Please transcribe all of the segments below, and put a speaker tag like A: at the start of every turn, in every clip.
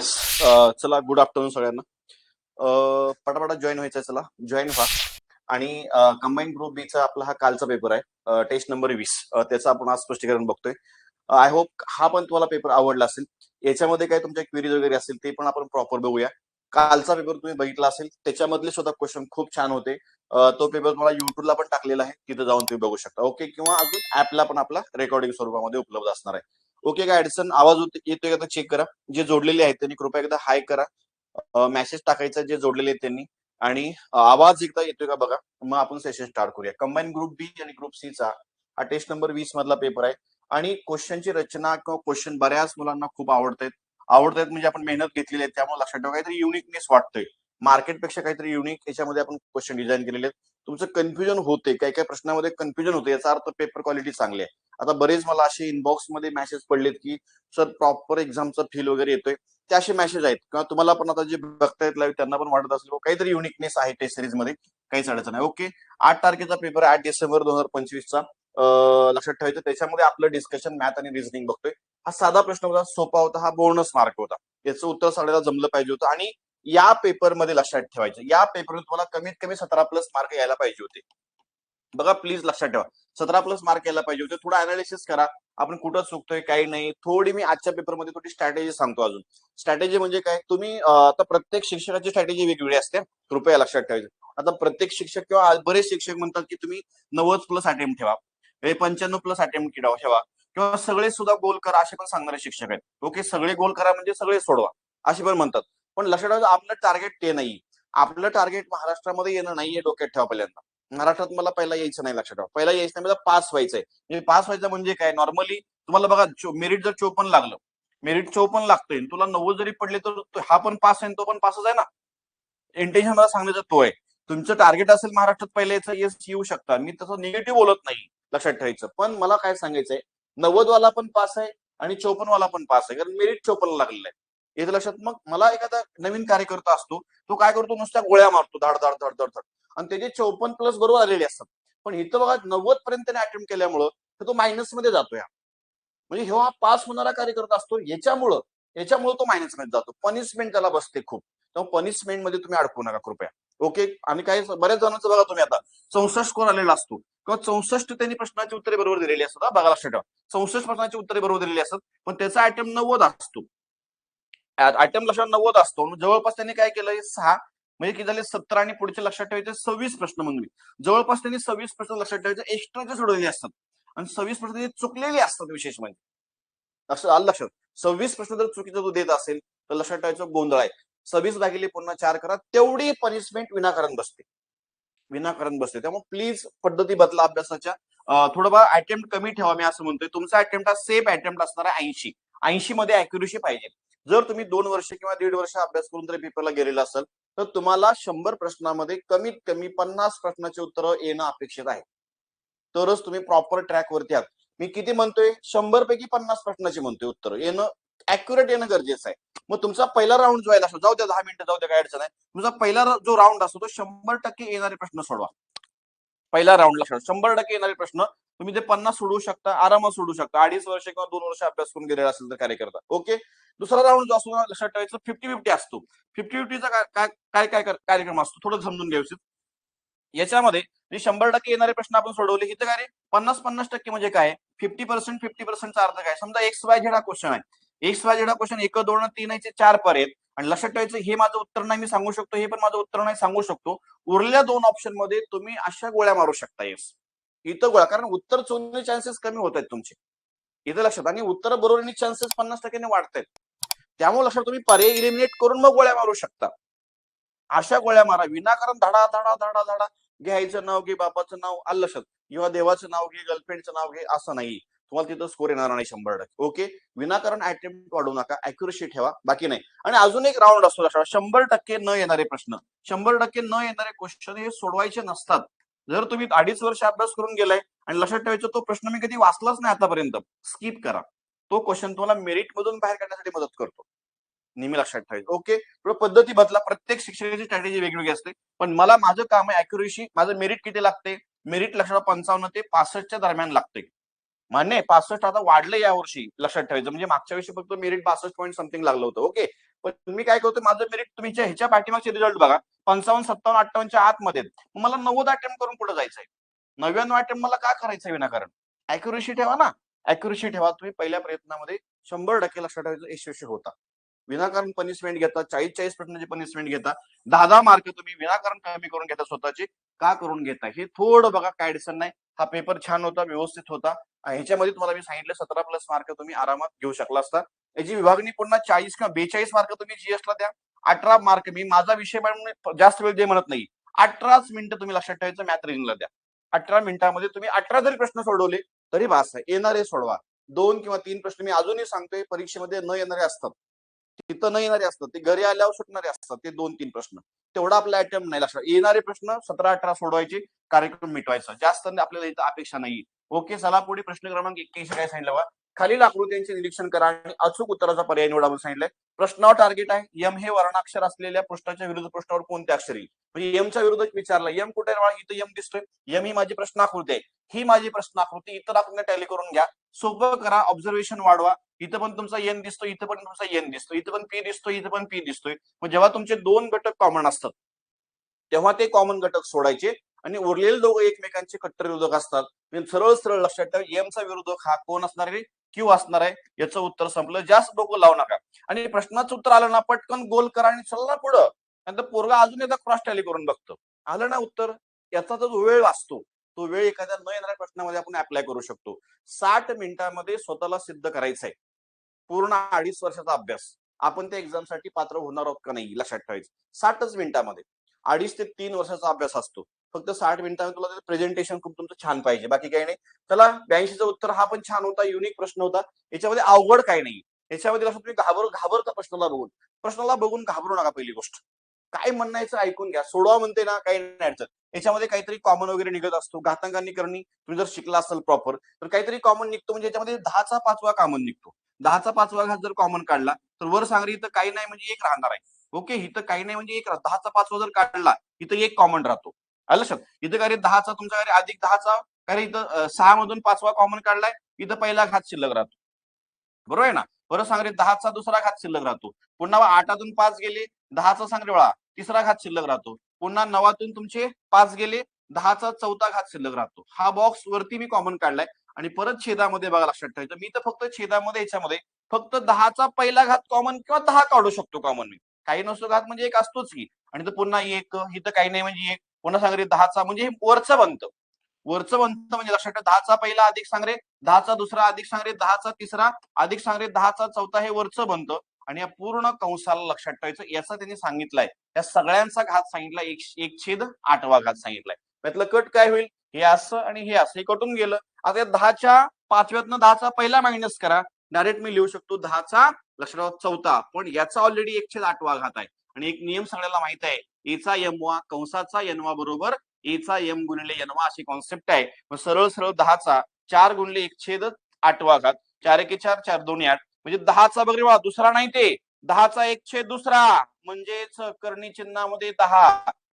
A: Yes. चला, good afternoon सगळ्यांना. पटापटा जॉईन व्हायचंय, चला जॉईन व्हा. आणि कंबाईन ग्रुप बीचा आपला हा कालचा पेपर आहे, टेस्ट नंबर 20. त्याचं आपण आज स्पष्टीकरण बघतोय. आय होप हा पण तुम्हाला पेपर आवडला असेल. याच्यामध्ये काय तुमच्या क्वेरीज वगैरे असतील ते पण आपण प्रॉपर बघूया. कालचा पेपर तुम्ही बघितला असेल, त्याच्यामधले सुद्धा क्वेश्चन खूप छान होते. तो पेपर तुम्हाला युट्यूबला पण टाकलेला आहे, तिथे जाऊन तुम्ही बघू शकता. ओके, किंवा अजून ऍपला पण आपला रेकॉर्डिंग स्वरूपामध्ये उपलब्ध असणार आहे. ओके, काय अडचण आवाज येतोय का चेक करा. जे जोडलेले आहेत त्यांनी कृपया एकदा हाय करा. मेसेज टाकायचा जे जोडलेले आहेत त्यांनी. आणि आवाज एकदा येतोय का बघा. मग आपण सेशन स्टार्ट करूया. कंबाईन ग्रुप बी आणि ग्रुप सी चा हा टेस्ट नंबर 20 मधला पेपर आहे. आणि क्वेश्चनची रचना किंवा क्वेश्चन बऱ्याच मुलांना खूप आवडतायत म्हणजे आपण मेहनत घेतलेली आहे, त्यामुळे लक्षात ठेवा काहीतरी युनिकनेस वाटतोय. मार्केटपेक्षा काहीतरी युनिक याच्यामध्ये आपण क्वेश्चन डिझाईन केलेले आहेत. तुमचं कन्फ्युजन होते, काही काही प्रश्नामध्ये कन्फ्युजन होते, याचा अर्थ पेपर क्वालिटी चांगली आहे. आता बरेच मला असे इनबॉक्स मध्ये मेसेज पडलेत की सर प्रॉपर एक्झामचा फील वगैरे येतोय. ते असे मेसेज आहेत किंवा तुम्हाला पण आता जे बघतायत लाईव्ह त्यांना पण वाटत असेल काहीतरी युनिकनेस आहे टेस्ट सिरीज मध्ये. काहीच अडचण नाही. ओके, 8 तारखेचा पेपर आहे, 8 डिसेंबर 2025चा. लक्षात ठेवायचं, त्याच्यामध्ये आपलं डिस्कशन मॅथ आणि रिझनिंग बघतोय. हा साधा प्रश्न होता, सोपा होता, हा बोनस मार्क होता. याचं उत्तर सगळ्याला जमलं पाहिजे होतं. आणि या पेपरमध्ये लक्षात ठेवायचं, या पेपरमध्ये तुम्हाला कमीत कमी 17 प्लस मार्क यायला पाहिजे होते. बघा प्लीज लक्षात ठेवा, 17 प्लस मार्क यायला पाहिजे होते. थोडं अनालिसिस करा, आपण कुठं चुकतोय काही नाही. थोडी मी आजच्या पेपरमध्ये थोडी स्ट्रॅटेजी सांगतो. अजून स्ट्रॅटेजी म्हणजे काय, तुम्ही आता प्रत्येक शिक्षकाची स्ट्रॅटेजी वेगवेगळी असते, कृपया लक्षात ठेवायचं. आता प्रत्येक शिक्षक किंवा बरेच शिक्षक म्हणतात की तुम्ही 90 प्लस अटेम्प्ट ठेवा, 95 प्लस अटेम्प्ट ठेवा, किंवा सगळे सुद्धा गोल करा, असे पण सांगणारे शिक्षक आहेत. ओके, सगळे गोल करा म्हणजे सगळे सोडवा असे पण म्हणतात. पण लक्षात ठेवायचं, आपलं टार्गेट ते नाही. आपलं टार्गेट महाराष्ट्रामध्ये येणं नाहीये, डोक्यात ठेवा पहिल्यांदा. महाराष्ट्रात मला पहिला यायचं नाही, लक्षात ठेवा. पहिला यायचं नाही, मला पास व्हायचंय. म्हणजे पास व्हायचं म्हणजे काय, नॉर्मली तुम्हाला बघा मेरिट जर 54 लागलं, मेरिट 54 लागतंय, तुला 90 जरी पडले तर हा पण पास आहे, तो पण पासच आहे ना. इंटेन्शन मला सांगण्याचा तो आहे. तुमचं टार्गेट असेल महाराष्ट्रात पहिल्या याचं, येस येऊ शकता, मी तसं निगेटिव्ह बोलत नाही, लक्षात ठेवायचं. पण मला काय सांगायचंय, 90 वाला पण पास आहे आणि 54 वाला पण पास आहे, कारण मेरिट 54 लागलेलं आहे. याचं लक्षात. मग मला एखादा नवीन कार्यकर्ता असतो, तो काय करतो, नुसत्या गोळ्या मारतो धड धड धड धड धड, आणि त्याचे 54 प्लस बरोबर आलेले असतात. पण इथं बघा 90 पर्यंत त्याने अटेम्प्ट केल्यामुळं तो मायनस मध्ये जातो. म्हणजे हा पास होणारा कार्यकर्ता असतो, याच्यामुळं तो मायनस मध्ये जातो. पनिशमेंट त्याला बसते खूप. तर पनिशमेंट मध्ये तुम्ही अडकू नका कृपया. ओके, आणि काही बऱ्याच जणांचं बघा तुम्ही, आता 64 स्कोर आलेला असतो किंवा 64 त्यांनी प्रश्नाची उत्तरे बरोबर दिलेली असतात. बघा लक्षात ठेवा, 64 प्रश्नाची उत्तरे बरोबर दिलेली असतात, पण त्याचा अटेम्प्ट 90 असतो. अटेम्प्ट लक्षात 90 असतो. जवळपास त्यांनी काय केलंय, 6 म्हणजे किती झाले, 17, आणि पुढचे लक्षात ठेवायचे 26 प्रश्न. म्हणून जवळपास त्यांनी 26 प्रश्न लक्षात ठेवायचे एक्स्ट्राचे सोडवलेले असतात, आणि 26 प्रश्न चुकलेले असतात. विशेष म्हणजे लक्षात 26 प्रश्न जर चुकीचं तू देत असेल तर लक्षात ठेवायचं गोंधळ आहे. 26 भागिले पुन्हा 4 करा, तेवढी पनिशमेंट विनाकारण बसते. त्यामुळे प्लीज पद्धती बदला अभ्यासाच्या. थोडं बघा अटेम्प्ट कमी ठेवा, मी असं म्हणतोय. तुमचा अटेम्प्ट हा सेफ अटेम्प्ट असणार आहे, 80 मध्ये अॅक्युरेसी पाहिजे. जर तुम्ही 2 वर्ष किंवा 1.5 वर्ष अभ्यास करून जर पेपरला गेलेला असेल तर तुम्हाला 100 प्रश्नामध्ये कमीत कमी 50 प्रश्नाचे उत्तर येणं अपेक्षित आहे, तरच तुम्ही प्रॉपर ट्रॅक वरती आहात. मी किती म्हणतोय, 100 पैकी 50 प्रश्नाची म्हणतोय उत्तर येणं, अॅक्युरेट येणं गरजेचं आहे. मग तुमचा पहिला राऊंड जो आहे, जाऊ द्या 10 मिनिटं जाऊ द्या, काय अडचण आहे. तुमचा पहिला जो राऊंड असतो तो 100% येणारे प्रश्न सोडवा. पहिला राऊंडला 100% येणारे प्रश्न तुम्ही ते 50 सोडवू शकता, आरामात सोडू शकता. 2.5 वर्ष किंवा 2 वर्ष अभ्यास करून गेलेला असेल तर कार्यकर्ता. ओके, दुसरा राऊंड जो असतो लक्षात ठेवायचं 50-50 असतो. 50-50चा काय काय कार्यक्रम असतो, थोडं समजून घ्यायचं. याच्यामध्ये 100% येणारे प्रश्न आपण सोडवले, इथं काय रे 50-50% म्हणजे काय, 50%-50%चा अर्थ काय. समजा एक्स वाय झेड हा क्वेश्चन आहे, एक्स वाय झेड हा क्वेश्चन 1, 2, 3 4 पर्यंत, आणि लक्षात ठेवायचं हे माझं उत्तर नाही मी सांगू शकतो, हे पण माझं उत्तर नाही सांगू शकतो. उरलेल्या 2 ऑप्शन मध्ये तुम्ही अशा गोळ्या मारू शकता. येस, इथं गोळ्या, कारण उत्तर चुकण्याचे चान्सेस कमी होत आहेत तुमचे, इथं लक्षात. आणि उत्तर बरोबर चान्सेस 50% वाढत आहेत. त्यामुळे लक्षात, तुम्ही पर्याय इलिमिनेट करून मग गोळ्या मारू शकता. अशा गोळ्या मारा, विनाकारण धडा धडा धडा धडा, घ्यायचं नाव घे, बापाचं नाव आलं लक्षात, किंवा देवाचं नाव घे, गर्लफ्रेंडचं नाव घे, असं नाही. तुम्हाला तिथं स्कोर येणार नाही 100%. ओके, विनाकारण अटेम्प्ट वाढू नका, अॅक्युरेसी ठेवा, बाकी नाही. आणि अजून एक राऊंड असतो लक्षात, 100% न येणारे प्रश्न. 100% न येणारे क्वेश्चन हे सोडवायचे नसतात. जर तुम्ही 2.5 वर्ष अभ्यास करून गेलाय आणि लक्षात ठेवायचं तो प्रश्न मी कधी वाचलाच नाही आतापर्यंत, स्किप करा. तो क्वेश्चन तुम्हाला मेरिट मधून बाहेर काढण्यासाठी मदत करतो, नेहमी लक्षात ठेवायचं. ओके, पद्धती बदला, प्रत्येक शिक्षकाची स्ट्रॅटेजी वेगवेगळी असते. पण मला माझं काम आहे अॅक्युरेसी. माझं मेरिट किती लागते, मेरिट लक्षात 55 ते 65च्या दरम्यान लागते. मान्य 65 आता वाढलं या वर्षी, लक्षात ठेवायचं. म्हणजे मागच्या वर्षी फक्त मेरिट 62 पॉईंट समथिंग लागलं होतं. ओके, पण मी काय करतो, माझं मेरिट तुम्ही ह्याच्या पाठीमागचे रिझल्ट बघा, 55, 57, 58च्या आतमध्ये. मला 90 अटेम्प्ट करून पुढे जायचंय. 99 अटेम्प्ट मला का करायचंय विनाकारण? अॅक्युरेसी ठेवा ना, अॅक्युरेसी ठेवा. तुम्ही पहिल्या प्रयत्नामध्ये 100% लक्षात ठेवायचं यशस्वी होता. विनाकारण पनिशमेंट घेता, 40-40 प्रश्नाची पनिशमेंट घेता, 10-10 मार्क तुम्ही विनाकारण कमी करून घेता स्वतःचे. का करून घेता? हे थोडं बघा, काय अडचण नाही. हा पेपर छान होता, व्यवस्थित होता. ह्याच्यामध्ये तुम्हाला मी सांगितलं 17+ मार्क तुम्ही आरामात घेऊ शकला असता. याची विभागणी पुन्हा 40 किंवा 42 मार्क तुम्ही जीएसला द्या. 18 मार्क, मी माझा विषय म्हणून जास्त वेळ दे म्हणत नाही, 18च मिनिटं तुम्ही लक्षात ठेवायचं मॅथ रिजनिंगला द्या. 18 मिनिटांमध्ये तुम्ही 18 जरी प्रश्न सोडवले तरी बास आहे. येणारे सोडवा. 2 किंवा 3 प्रश्न मी अजूनही सांगतोय परीक्षेमध्ये न येणारे असतात, तिथं न येणारे असतात, ते घरी आल्यावर सुटणारे असतात. ते 2-3 प्रश्न तेवढा आपला अटेम्प्ट नाही. लक्षात येणारे प्रश्न 17-18 सोडवायचे, कार्यक्रम मिटवायचा. जास्त आपल्याला इथं अपेक्षा नाही. ओके, चला पुढे प्रश्न क्रमांक 81 काय सांगितलं बघा. खालील आकृत्यांचे निरीक्षण करा आणि अचूक उत्तराचा पर्याय निवडा म्हणून सांगितलंय. प्रश्नावर टार्गेट आहे, यम हे वर्णाक्षर असलेल्या पृष्ठाच्या विरुद्ध पृष्ठावर कोणते अक्षर येईल. म्हणजे यमच्या विरुद्ध विचारलं, यम कुठे आहे? इथं यम दिसतोय. यम ही माझी प्रश्न आकृती आहे, ही माझी प्रश्न आकृती. इतर आकृती टॅली करून घ्या, सोपं करा, ऑब्झर्वेशन वाढवा. इथं पण तुमचा एन दिसतो, इथं पण तुमचा एन दिसतो, इथं पण पी दिसतोय, इथं पण पी दिसतोय. मग जेव्हा तुमचे 2 घटक कॉमन असतात तेव्हा ते कॉमन घटक सोडायचे आणि उरलेले दोघं एकमेकांचे कट्टर विरोधक असतात. सरळ सरळ लक्षात ठेवा, एमचा विरोधक हा कोण असणार आहे? क्यू असणार आहे. याचं उत्तर संपलं. जास्त डोकं लावू नका. आणि प्रश्नाचं उत्तर आलं ना, पटकन गोल करा आणि चला पुढं. नंतर पोरगा अजून एकदा क्रॉस टॅली करून बघतो, आलं ना उत्तर. याचा जो वेळ वाचतो, तो वेळ एखाद्या न येणाऱ्या प्रश्नामध्ये आपण अप्लाय करू शकतो. 60 मिनिटांमध्ये स्वतःला सिद्ध करायचंय. पूर्ण 2.5 वर्षाचा अभ्यास. आपण त्या एक्झामसाठी पात्र होणार आहोत का नाही लक्षात ठेवायचं. 60च मिनिटांमध्ये 2.5 ते 3 वर्षाचा अभ्यास असतो. फक्त 60 मिनिटांमध्ये तुला प्रेझेंटेशन खूप तुमचं छान पाहिजे, बाकी काही नाही. चला, 82चं उत्तर हा पण छान होता, युनिक प्रश्न होता. याच्यामध्ये अवघड काही नाही. याच्यामध्ये कसं तुम्ही घाबरता प्रश्नाला बघून घाबरू नका. पहिली गोष्ट, काय म्हणायचं ऐकून घ्या, सोडवा म्हणते ना, काही नाही अडचण. याच्यामध्ये काहीतरी कॉमन वगैरे निघत असतो. घातांकांनी करणी तुम्ही जर शिकला असेल प्रॉपर तर काहीतरी कॉमन निघतो. म्हणजे याच्यामध्ये 10चा 5वा कॉमन निघतो. 10चा 5वा घात जर कॉमन काढला तर वर सांगरी इथं काही नाही म्हणजे एक राहणार आहे. ओके, इथं काही नाही म्हणजे एक. 10चा 5वा जर काढला इथं एक कॉमन राहतो. आलं लक्षात. इथं काय रे 10चा तुमच्या काय अधिक 10चा काय इथं 6 मधून 5वा कॉमन काढलाय, इथं पहिला घात शिल्लक राहतो. बरोबर आहे ना. बरं सांग रे 10चा दुसरा घात शिल्लक राहतो. पुन्हा 8तून 5 गेले, 10चा सांग रे वळा तिसरा घात शिल्लक राहतो. पुन्हा 9तून तुमचे 5 गेले, 10चा चौथा घात शिल्लक राहतो. हा बॉक्स वरती मी कॉमन काढलाय. आणि परत छेदामध्ये बघा लक्षात ठेवायचं, मी तर फक्त छेदामध्ये याच्यामध्ये फक्त 10चा पहिला घात कॉमन किंवा 10 काढू शकतो कॉमन. मी काही नसतो घात म्हणजे एक असतोच की. आणि तर पुन्हा एक, इथं काही नाही म्हणजे एक. पुन्हा सांग रे 10चा म्हणजे हे वरचं बनतं. वरचं बनतं म्हणजे लक्षात ठेवा, 10चा पहिला अधिक सांग रे 10चा दुसरा अधिक सांग रे 10चा तिसरा अधिक सांग रे 10चा चौथा, हे वरचं बनतं. आणि या पूर्ण कंसाला लक्षात ठेवायचं, याचा त्यांनी सांगितलंय, या सगळ्यांचा घात सांगितलाय 1/8वा घात सांगितलाय. त्यातलं कट काय होईल? हे असं आणि हे असं, हे कटून गेलं. आता या 10च्या 5व्यातनं 10चा पहिला मायनस करा, डायरेक्ट मी लिहू शकतो 10चा लक्षात चौथा. पण याचा ऑलरेडी 1/8वा घात आहे. आणि एक नियम सगळ्याला माहित आहे, एचा यमवा कंसाचा यनवा बरोबर एचा यम गुणिले यनवा अशी कॉन्सेप्ट आहे. मग सरळ सरळ 10चा 4 गुणिले 1/8वा घात, 4 एके 4, 4 दोन्ही 8, म्हणजे 10चा बघा दुसरा नाही ते 10चा 1/2 म्हणजेच करणी चिन्हामध्ये 10.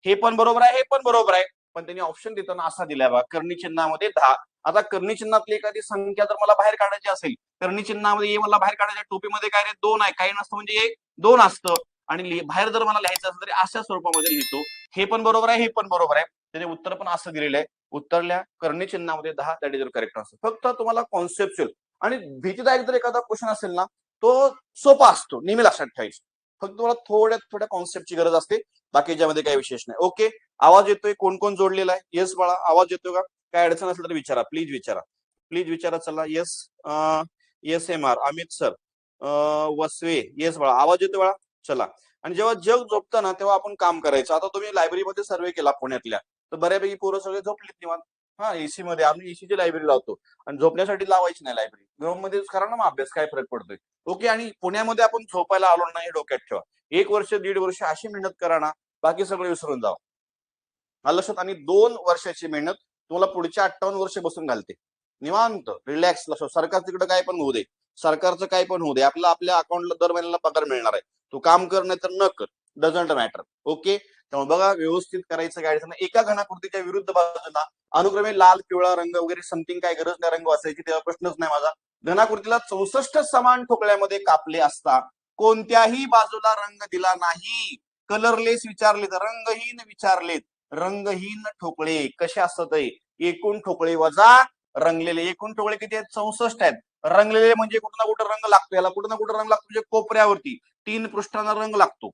A: हे पण बरोबर आहे, हे पण बरोबर आहे. पण त्यांनी ऑप्शन देताना असा दिलाय बघा, करणी चिन्हामध्ये 10. आता करणी चिन्हातली एखादी संख्या जर मला बाहेर काढायची असेल, करणी चिन्हामध्ये मला बाहेर काढायच्या, टोपीमध्ये काय रे 2 आहे, काही नसतं म्हणजे 1 2 असतं. आणि बाहेर जर मला लिहायचं असेल तरी अशा स्वरूपामध्ये लिहितो. हे पण बरोबर आहे, हे पण बरोबर आहे. त्याने उत्तर पण असं दिलेलं आहे, उत्तरल्या करणी चिन्हामध्ये 10, दॅट इज करेक्ट आन्सर. फक्त तुम्हाला कॉन्सेप्च्युअल आणि भीतीदायक जर एखादा क्वेश्चन असेल ना, तो सोपा असतो, नेहमी लक्षात ठेवायचं. फक्त तुम्हाला थोड्या कॉन्सेप्टची गरज असते, बाकीच्यामध्ये काही विशेष नाही. ओके, आवाज येतोय? कोण कोण जोडलेला आहे? येस बाळा, आवाज येतोय का? काय अडचण असेल तर विचारा, प्लीज विचारा. चला, yes M R Amit sir, वसवे, येस बाळा, आवाज येतोय बाळा. चला. आणि जेव्हा जग झोपतं ना तेव्हा आपण काम करायचं. आता तुम्ही लायब्ररीमध्ये सर्वे केला पुण्यातल्या, तर बऱ्यापैकी पोरं सगळे झोपलीत निवांत. हा, एसी मध्ये आम्ही एसीची लायब्ररी लावतो आणि झोपण्यासाठी लावायची नाही लायब्ररी. ग्राउंड मध्ये करा ना मग अभ्यास, काय फरक पडतोय. ओके, आणि पुण्यामध्ये आपण झोपायला आलो नाही डोक्यात ठेवा. 1 वर्ष 1.5 वर्ष अशी मेहनत करा ना, बाकी सगळं विसरून जावं. लक्षात. आणि 2 वर्षाची मेहनत तुम्हाला पुढच्या 58 वर्ष बसून घालते. निवांत रिलॅक्स. लक्षात. सरकार तिकडे काय पण होऊ दे, सरकारचं काय पण होऊ दे, आपल्या अकाउंटला दर महिन्याला पगार मिळणार आहे. तू काम कर नाही तर न कर, डझंट मॅटर. ओके, त्यामुळे बघा व्यवस्थित करायचं. काय अडचण नाही. एका घनाकृतीच्या विरुद्ध बाजूला अनुक्रमे लाल पिवळा रंग वगैरे समथिंग काय गरज नाही रंग वाचायची, तेव्हा प्रश्नच नाही माझा. घनाकृतीला 64 समान ठोकळ्यामध्ये कापले असता कोणत्याही बाजूला रंग दिला नाही. कलरलेस विचारलेत, रंगहीन विचारलेत. रंगहीन ठोकळे कसे असतात? एकूण ठोकळे वजा रंगलेले. एकूण ठोकळे किती आहेत? 64 आहेत. रंगलेले म्हणजे कुठं ना कुठं रंग लागतो. याला कुठं ना कुठं रंग लागतो म्हणजे कोपऱ्यावरती 3 पृष्ठांना रंग लागतो.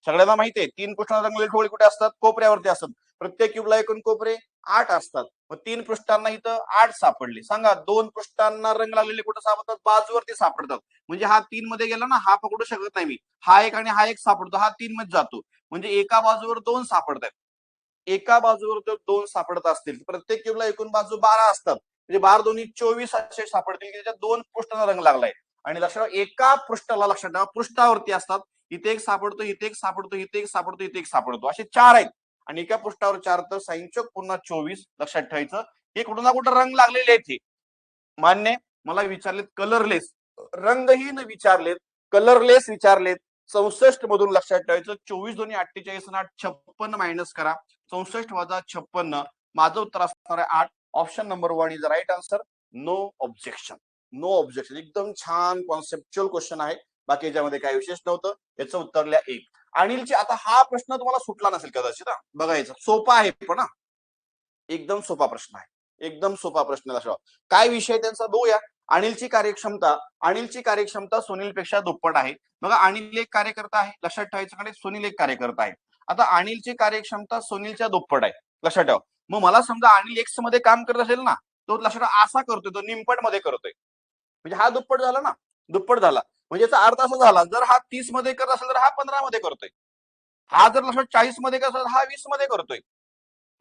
A: सगळ्यांना माहिती आहे 3 पृष्ठांना रंगलेले ठोकळे कुठे असतात? कोपऱ्यावरती असतात. प्रत्येक क्यूबला एकूण कोपरे 8 असतात. मग 3 पृष्ठांना इथं 8 सापडले. सांगा 2 पृष्ठांना रंग लागलेले कुठे सापडतात? बाजूवरती सापडतात. म्हणजे हा 3 मध्ये गेला ना, हा पकडू शकत नाही मी. हा एक आणि हा एक सापडतो, हा 3 मध्ये जातो. म्हणजे एका बाजूवर 2 सापडतात. एका बाजूवर जर 2 सापडत असतील, प्रत्येक क्यूबला एकूण बाजू 12 असतात. म्हणजे 12 दोन्ही 24 असे सापडतील की त्याच्यात 2 पृष्ठांना रंग लागलाय. आणि लक्षात एका पृष्ठाला लक्षात ठेवा पृष्ठावरती असतात. इथे एक सापडतो, इथे एक सापडतो, इथे एक सापडतो, इथे एक सापडतो, असे 4 आहेत. आणि एका पृष्ठावर 4 तर साइन पुन्हा 24 लक्षात ठेवायचं. हे कुठं ना कुठं रंग लागलेले आहेत. मान्य. मला विचारलेत कलरलेस, रंगहीन विचारलेत, कलरलेस विचारलेत. 64 मधून लक्षात ठेवायचं 24 दोन्ही 48 आणि 8 56 मायनस करा. 64 वजा 56. माझं उत्तर असणार आहे 8. Option number 1 is right answer. No objection. No objection. एकदम छान कॉन्सेप्च्युअल क्वेश्चन आहे. बाकी याच्यामध्ये काही विशेष नव्हतं. याचं उत्तर लिहा 1. अनिलची आता हा प्रश्न तुम्हाला सुटला नसेल कदाचित. बघायचं सोपा आहे पण एकदम सोपा प्रश्न आहे. एकदम सोपा प्रश्न लक्षात. काय विषय त्यांचा बघूया. अनिलची कार्यक्षमता सुनीलपेक्षा दुप्पट आहे. बघा अनिल एक कार्यकर्ता आहे, लक्षात ठेवायचं. सुनील एक कार्यकर्ता आहे. आता अनिलची कार्यक्षमता सुनीलच्या दुप्पट आहे, लक्षात ठेवा. मग मला समजा अनिल एक्स मध्ये काम करत असेल ना, तो लक्षात असा करतोय, तो निमपट मध्ये करतोय. म्हणजे हा दुप्पट झाला ना, दुप्पट झाला. म्हणजे याचा अर्थ असा झाला, जर हा 30 मध्ये करत असेल तर हा 15 मध्ये करतोय. हा जर लक्षात 40 मध्ये करत असेल हा 20 मध्ये करतोय.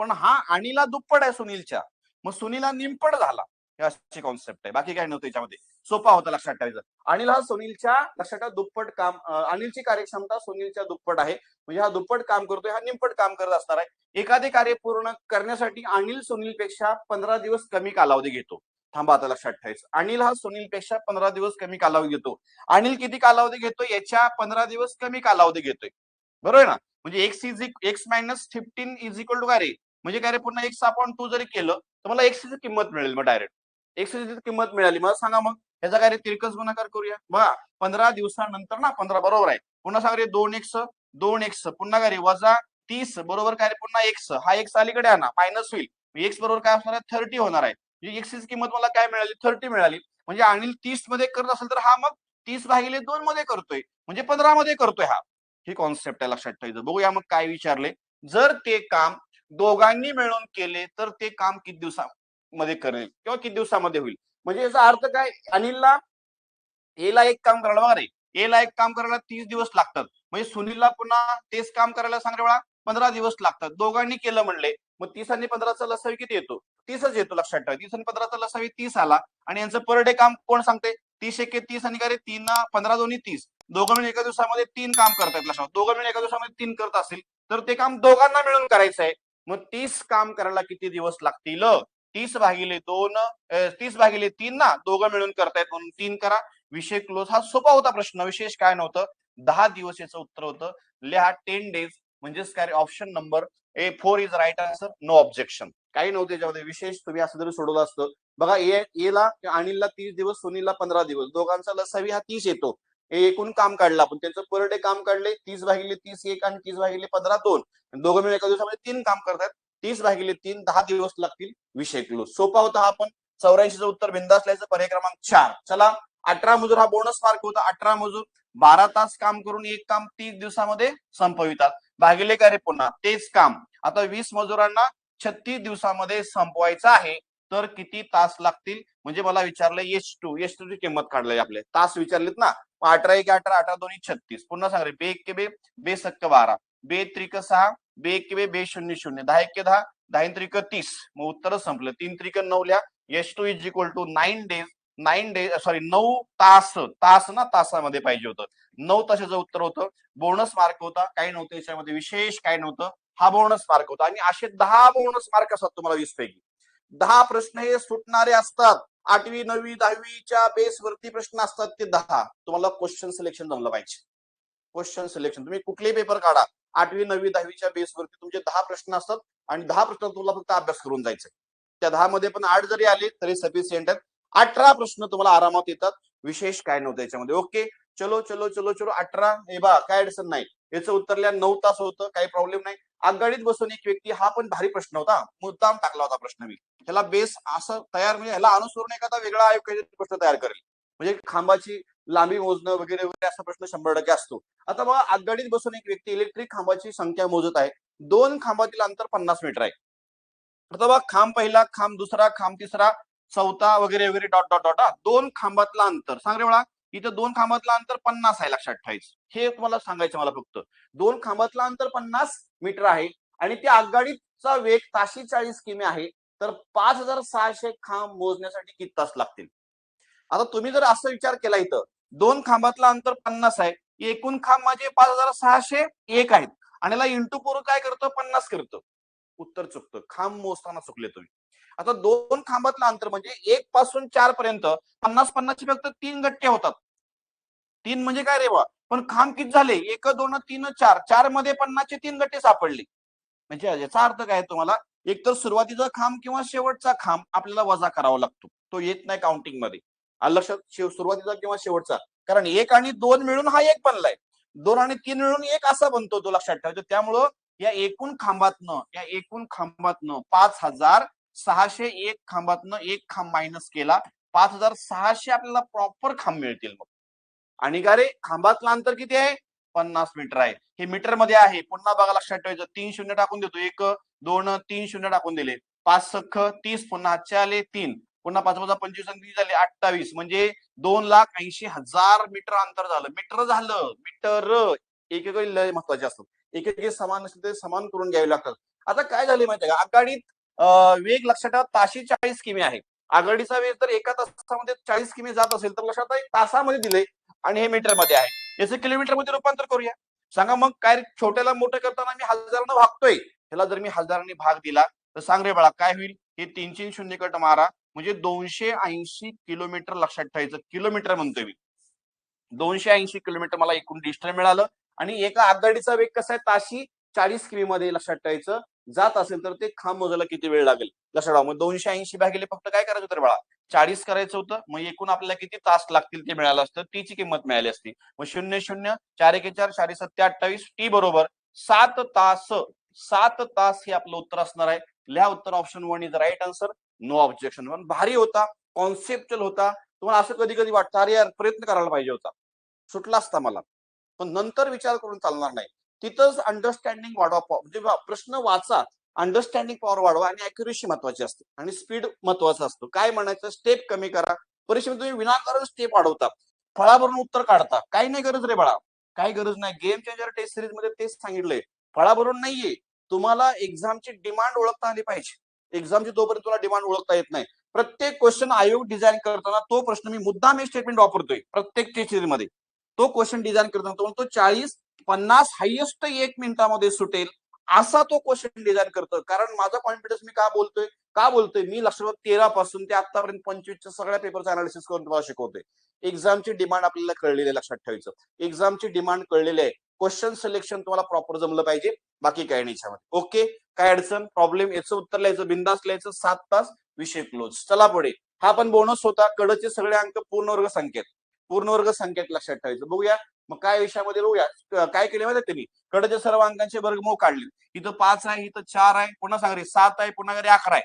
A: पण हा अनिला दुप्पट आहे सुनीलच्या, मग सुनीला निमपट झाला. ही अशी कॉन्सेप्ट आहे, बाकी काय नव्हतं याच्यामध्ये. सोपा होता लक्षात ठेवायचं. अनिल हा सुनीलच्या लक्षात ठेवा दुप्पट काम, अनिलची कार्यक्षमता सुनीलच्या दुप्पट आहे. म्हणजे हा दुप्पट काम करतोय, हा निमपट काम करत असणार आहे. एखादे कार्य पूर्ण करण्यासाठी अनिल सुनीलपेक्षा 15 दिवस कमी कालावधी घेतो. थांबा आता लक्षात ठेवायचं. अनिल हा सुनीलपेक्षा 15 दिवस कमी कालावधी घेतो. अनिल किती कालावधी घेतोय? याच्या 15 दिवस कमी कालावधी घेतोय. बरोबर आहे ना. म्हणजे X minus 15 is equal to काय रे? म्हणजे काय रे, पुन्हा एक्स अपॉन 2 जरी केलं तर मला एक्सची किंमत मिळेल. मग डायरेक्ट एक्सची किंमत मिळाली. मला सांगा मग ह्याचा काय रे, तिरकस गुणाकार करूया. बघा 15 दिवसानंतर ना, 15 बरोबर आहे. पुन्हा सांग रे 2x पुन्हा काय रे वजा 30 बरोबर काय रे, पुन्हा एक्स. हा एक्स अलीकडे आणा, मायनस होईल. एक्स बरोबर काय असणार आहे? 30 होणार आहे. म्हणजे एक्सची किंमत मला काय मिळाली? 30 मिळाली. म्हणजे अनिल 30 मध्ये करत असेल तर हा मग 30/2 मध्ये करतोय, म्हणजे 15 मध्ये करतोय हा. ही कॉन्सेप्ट आहे, लक्षात ठेवायचं. बघूया मग काय विचारले. जर ते काम दोघांनी मिळून केले तर ते काम किती दिवसामध्ये करेल किंवा किती दिवसामध्ये होईल. म्हणजे याचा अर्थ काय? अनिलला एला एक काम करायला बघा रे, एला एक काम करायला 30 दिवस लागतात. म्हणजे सुनीलला पुन्हा तेच काम करायला सांगण्या वेळा 15 दिवस लागतात. दोघांनी केलं म्हणले, मग 30 आणि 15चा लसावी किती येतो? 30च येतो. लक्षात ठेवा 30 आणि 15चा लसावी 30 आला. आणि यांचं पर डे काम कोण सांगते? 30 एके 30 आणि काय रे 3 15 दोन्ही 30. दोघं मिळून एका दिवसामध्ये 3 काम करतात. लक्षात, दोघं मिळून एका दिवसामध्ये 3 करत असेल तर ते काम दोघांना मिळून करायचं आहे. मग 30 काम करायला किती दिवस लागतील? 30/2 30/3 ना, दोघं मिळून करतायत म्हणून 3 करा. विषय क्लोज. हा सोपा होता प्रश्न, विशेष काय नव्हतं. 10 दिवस याचं उत्तर होतं. लिहा 10 डेज. म्हणजेच काय? Option number 4 is right answer. No objection. काही नव्हतं त्याच्यामध्ये विशेष. तुम्ही असं जरी सोडवलं असतं. बघा एला अनिलला 30 दिवस, सुनीलला 15 दिवस. दोघांचा लसावी हा 30 येतो. एकूण काम काढलं आपण, त्यांचं पर डे काम काढले 30/30 1 आणि 30/15 2. दोघं मिळून एका दिवसामध्ये 3 काम करतात. 30/3 10 दिवस लागतील. विषय क्लोज. सोपा होता हा पण. 84चं उत्तर बिंदास लिहायचं. पर्याय क्रमांक 4. चला 18 मजूर हा बोनस मार्क होता. 18 मजूर 12 तास काम करून एक काम 30 दिवसामध्ये संपवितात. भागिले काय रे, पुन्हा तेच काम आता 20 मजुरांना 36 दिवसामध्ये संपवायचं आहे तर किती तास लागतील? म्हणजे मला विचारलं H2 ची किंमत काढली. आपले तास विचारलेत ना. 18 1 18 18 2 36. पुन्हा सांग रे, बे 1 के बे, बे 7 12, बे 3 6, बे 1 के बे, बे 0 0, 10 1 10, 10 3 30. मग उत्तर संपलं. 3 3 9 लिहा. H2 is equal to 9 days. 9 तास. तास ना, तासामध्ये पाहिजे होतं. 9 तासाचं उत्तर होतं. बोनस मार्क होता. काही नव्हतं याच्यामध्ये, विशेष काय नव्हतं. हा बोनस मार्क होता. आणि असे 10 बोनस मार्क असतात तुम्हाला 20 पैकी. 10 प्रश्न हे सुटणारे असतात. 8वी 9वी 10वीच्या बेसवरती प्रश्न असतात ते 10. तुम्हाला क्वेश्चन सिलेक्शन जमलं पाहिजे. क्वेश्चन सिलेक्शन तुम्ही कुठलेही पेपर काढा, 8वी 9वी 10वीच्या बेसवरती तुमचे 10 प्रश्न असतात. आणि 10 प्रश्न तुला फक्त अभ्यास करून जायचं. त्या 10 मध्ये पण 8 जरी आले तरी सफिशियंट आहेत. 18 प्रश्न तुम्हाला आरामात येतात. विशेष काय नव्हतं याच्यामध्ये. ओके. चलो चलो चलो चलो 18, हे बा काय अडचण नाही. याचं उत्तर लिहा 9 तास होतं, काही प्रॉब्लेम नाही. आगगाडीत बसून एक व्यक्ती, हा पण भारी प्रश्न होता, मुद्दाम टाकला होता प्रश्न मी. ह्याला बेस असं तयार, म्हणजे ह्याला अनुसरून एखादा वेगळा आयोग काहीतरी प्रश्न तयार करेल, म्हणजे खांबाची लांबी मोजणं वगैरे वगैरे असा प्रश्न 100% असतो. आता बघा, आगगाडीत बसून एक व्यक्ती इलेक्ट्रिक खांबाची संख्या मोजत आहे. 2 खांबातील अंतर 50 मीटर आहे. आता बघा, खांब पहिला, खांब दुसरा, खांब तिसरा, चौथा वगैरे वगैरे डॉट डॉट डॉट. 2 खांबातलं अंतर सांग रे बाळा. इथं 2 खांबातलं अंतर 50 आहे, लक्षात ठेवायचं. हे तुम्हाला सांगायचं मला फक्त. 2 खांबातलं अंतर 50 मीटर आहे आणि त्या आगगाडीचा वेग ताशी 40 किमी आहे. तर 5600 खांब मोजण्यासाठी किती तास लागतील? आता तुम्ही जर असा विचार केला, इथं 2 खांबातलं अंतर 50 आहे, एकूण खांब माझे 5601 आहेत, आणि याला इंटू करून काय करतो, 50 करतो. उत्तर चुकतं, खांब मोजताना चुकले तुम्ही. आता 2 खांबातलं अंतर म्हणजे 1 पासून 4 पर्यंत 50-50 चे फक्त 3 गट्टे होतात. 3 म्हणजे काय रे बा, पण खांब किती झाले, 1 2 3 4, 4 मध्ये 50 चे 3 गट्टे सापडले. म्हणजे याचा अर्थ काय, तुम्हाला एकतर सुरुवातीचा खांब किंवा शेवटचा खांब आपल्याला वजा करावा लागतो, तो येत नाही काउंटिंग मध्ये. लक्षात, सुरुवातीचा किंवा शेवटचा, कारण 1 आणि 2 मिळून हा 1 बनलाय, 2 आणि 3 मिळून 1 असा बनतो, तो लक्षात ठेवायचा. त्यामुळं या एकूण खांबातनं 5601 खांबातनं एक खांब मायनस केला, 5600 आपल्याला प्रॉपर खांब मिळतील. मग आणि का रे, खांबातलं अंतर किती आहे, 50 मीटर आहे. हे मीटर मध्ये आहे, पुन्हा बघा लक्षात ठेवायचं. 3 शून्य टाकून देतो, 1 2 3 शून्य टाकून दिले, 5 सख्ख 30, पुन्हा हातचे आले 3, पुन्हा 5 वजा 25 आणि 3 झाले 28, म्हणजे 2,80,000 मीटर अंतर झालं. मीटर झालं, मीटर. एक एक लय महत्वाचे असतात, एक एक समान असते ते समान करून घ्यावे लागतात. आता काय झाले माहितीये का, आगगाडीत वेग लक्षात ठेवा ताशी 40 किमी आहे. आगगाडीचा वेग जर एका तासामध्ये 40 किमी जात असेल तर लक्षात एक तासामध्ये दिले, आणि हे मीटर मध्ये आहे. याचं किलोमीटर मध्ये रूपांतर करूया. सांगा मग, काय छोट्याला मोठं करताना मी हजारानं भागतोय, ह्याला जर मी हजारांनी भाग दिला तर सांग रे बाळा काय होईल. हे 3 शून्य कट मारा, म्हणजे 280 किलोमीटर. लक्षात ठेवायचं, किलोमीटर म्हणतोय मी. 280 किलोमीटर मला एकूण डिस्टन्स मिळालं. आणि एका आगगाडीचा वेग कसा आहे, ताशी 40 किमी मध्ये लक्षात ठेवायचं जात असेल तर ते खांब मोजायला किती वेळ लागेल लक्षात ठेवा. मग 280 भागिले फक्त काय करायचं होतं बाळा, 40 करायचं होतं. मग एकूण आपल्याला किती तास लागतील ते मिळालं असतं, तीची किंमत मिळाली असती. मग 0 0 4 1 4 4 7 28, टी बरोबर 7 तास. 7 तास हे आपलं उत्तर असणार आहे. लिहा उत्तर, option 1 is right answer, no objection. पण भारी होता, कॉन्सेप्च्युअल होता. तुम्हाला असं कधी कधी वाटतं, अरे यार प्रयत्न करायला पाहिजे होता, सुटला असता मला. पण नंतर विचार करून चालणार नाही. तिथंच अंडरस्टँडिंग वाढवा, म्हणजे प्रश्न वाचा, अंडरस्टँडिंग पॉवर वाढवा, आणि अॅक्युरेसी महत्वाची असते, आणि स्पीड महत्वाचा असतो. काय म्हणायचं, स्टेप कमी करा. परीक्षेमध्ये तुम्ही विनाकारण स्टेप वाढवता, फळाभरून उत्तर काढता, काही नाही गरज रे बाळा, काही गरज नाही. गेम चेंजर टेस्ट सिरीज मध्ये तेच सांगितलंय, फळाभरून नाहीये. तुम्हाला एक्झामची डिमांड ओळखता आली पाहिजे. एक्झामची तोपर्यंत तुला डिमांड ओळखता येत नाही. प्रत्येक क्वेश्चन आयोग डिझाईन करताना तो प्रश्न मी मुद्दाम हे स्टेटमेंट वापरतोय प्रत्येक टेस्ट सिरीज मध्ये. तो क्वेश्चन डिझाईन करताना तो 40-50 हायेस्ट 1 मिनिटामध्ये सुटेल असा तो क्वेश्चन डिझाईन करतो. कारण माझा कॉन्फिडन्स मी का बोलतोय मी लक्षात 13 पासून ते आतापर्यंत 25च्या सगळ्या पेपरचं अनालिसिस करून तुम्हाला शिकवतोय. एक्झामची डिमांड आपल्याला कळलेली आहे, लक्षात ठेवायचं. एक्झामची डिमांड कळलेली आहे. क्वेश्चन सिलेक्शन तुम्हाला प्रॉपर जमलं पाहिजे, बाकी काय नाही याच्यामध्ये. ओके, काय अडचण, प्रॉब्लेम, याचं उत्तर लिहायचं, बिंदास लिहायचं, 7 तास, विषय क्लोज. चला पुढे. हा पण बोनस होता. कडचे सगळे अंक पूर्णवर्ग संख्येत लक्षात ठेवायचं. बघूया मग काय विषयामध्ये, बघूया काय केले माहिती त्यांनी, कडच्या सर्व अंकांचे वर्गमूळ काढले. इथं 5 आहे, इथं 4 आहे, पुन्हा सांग रे 7 आहे, पुन्हा 11 आहे.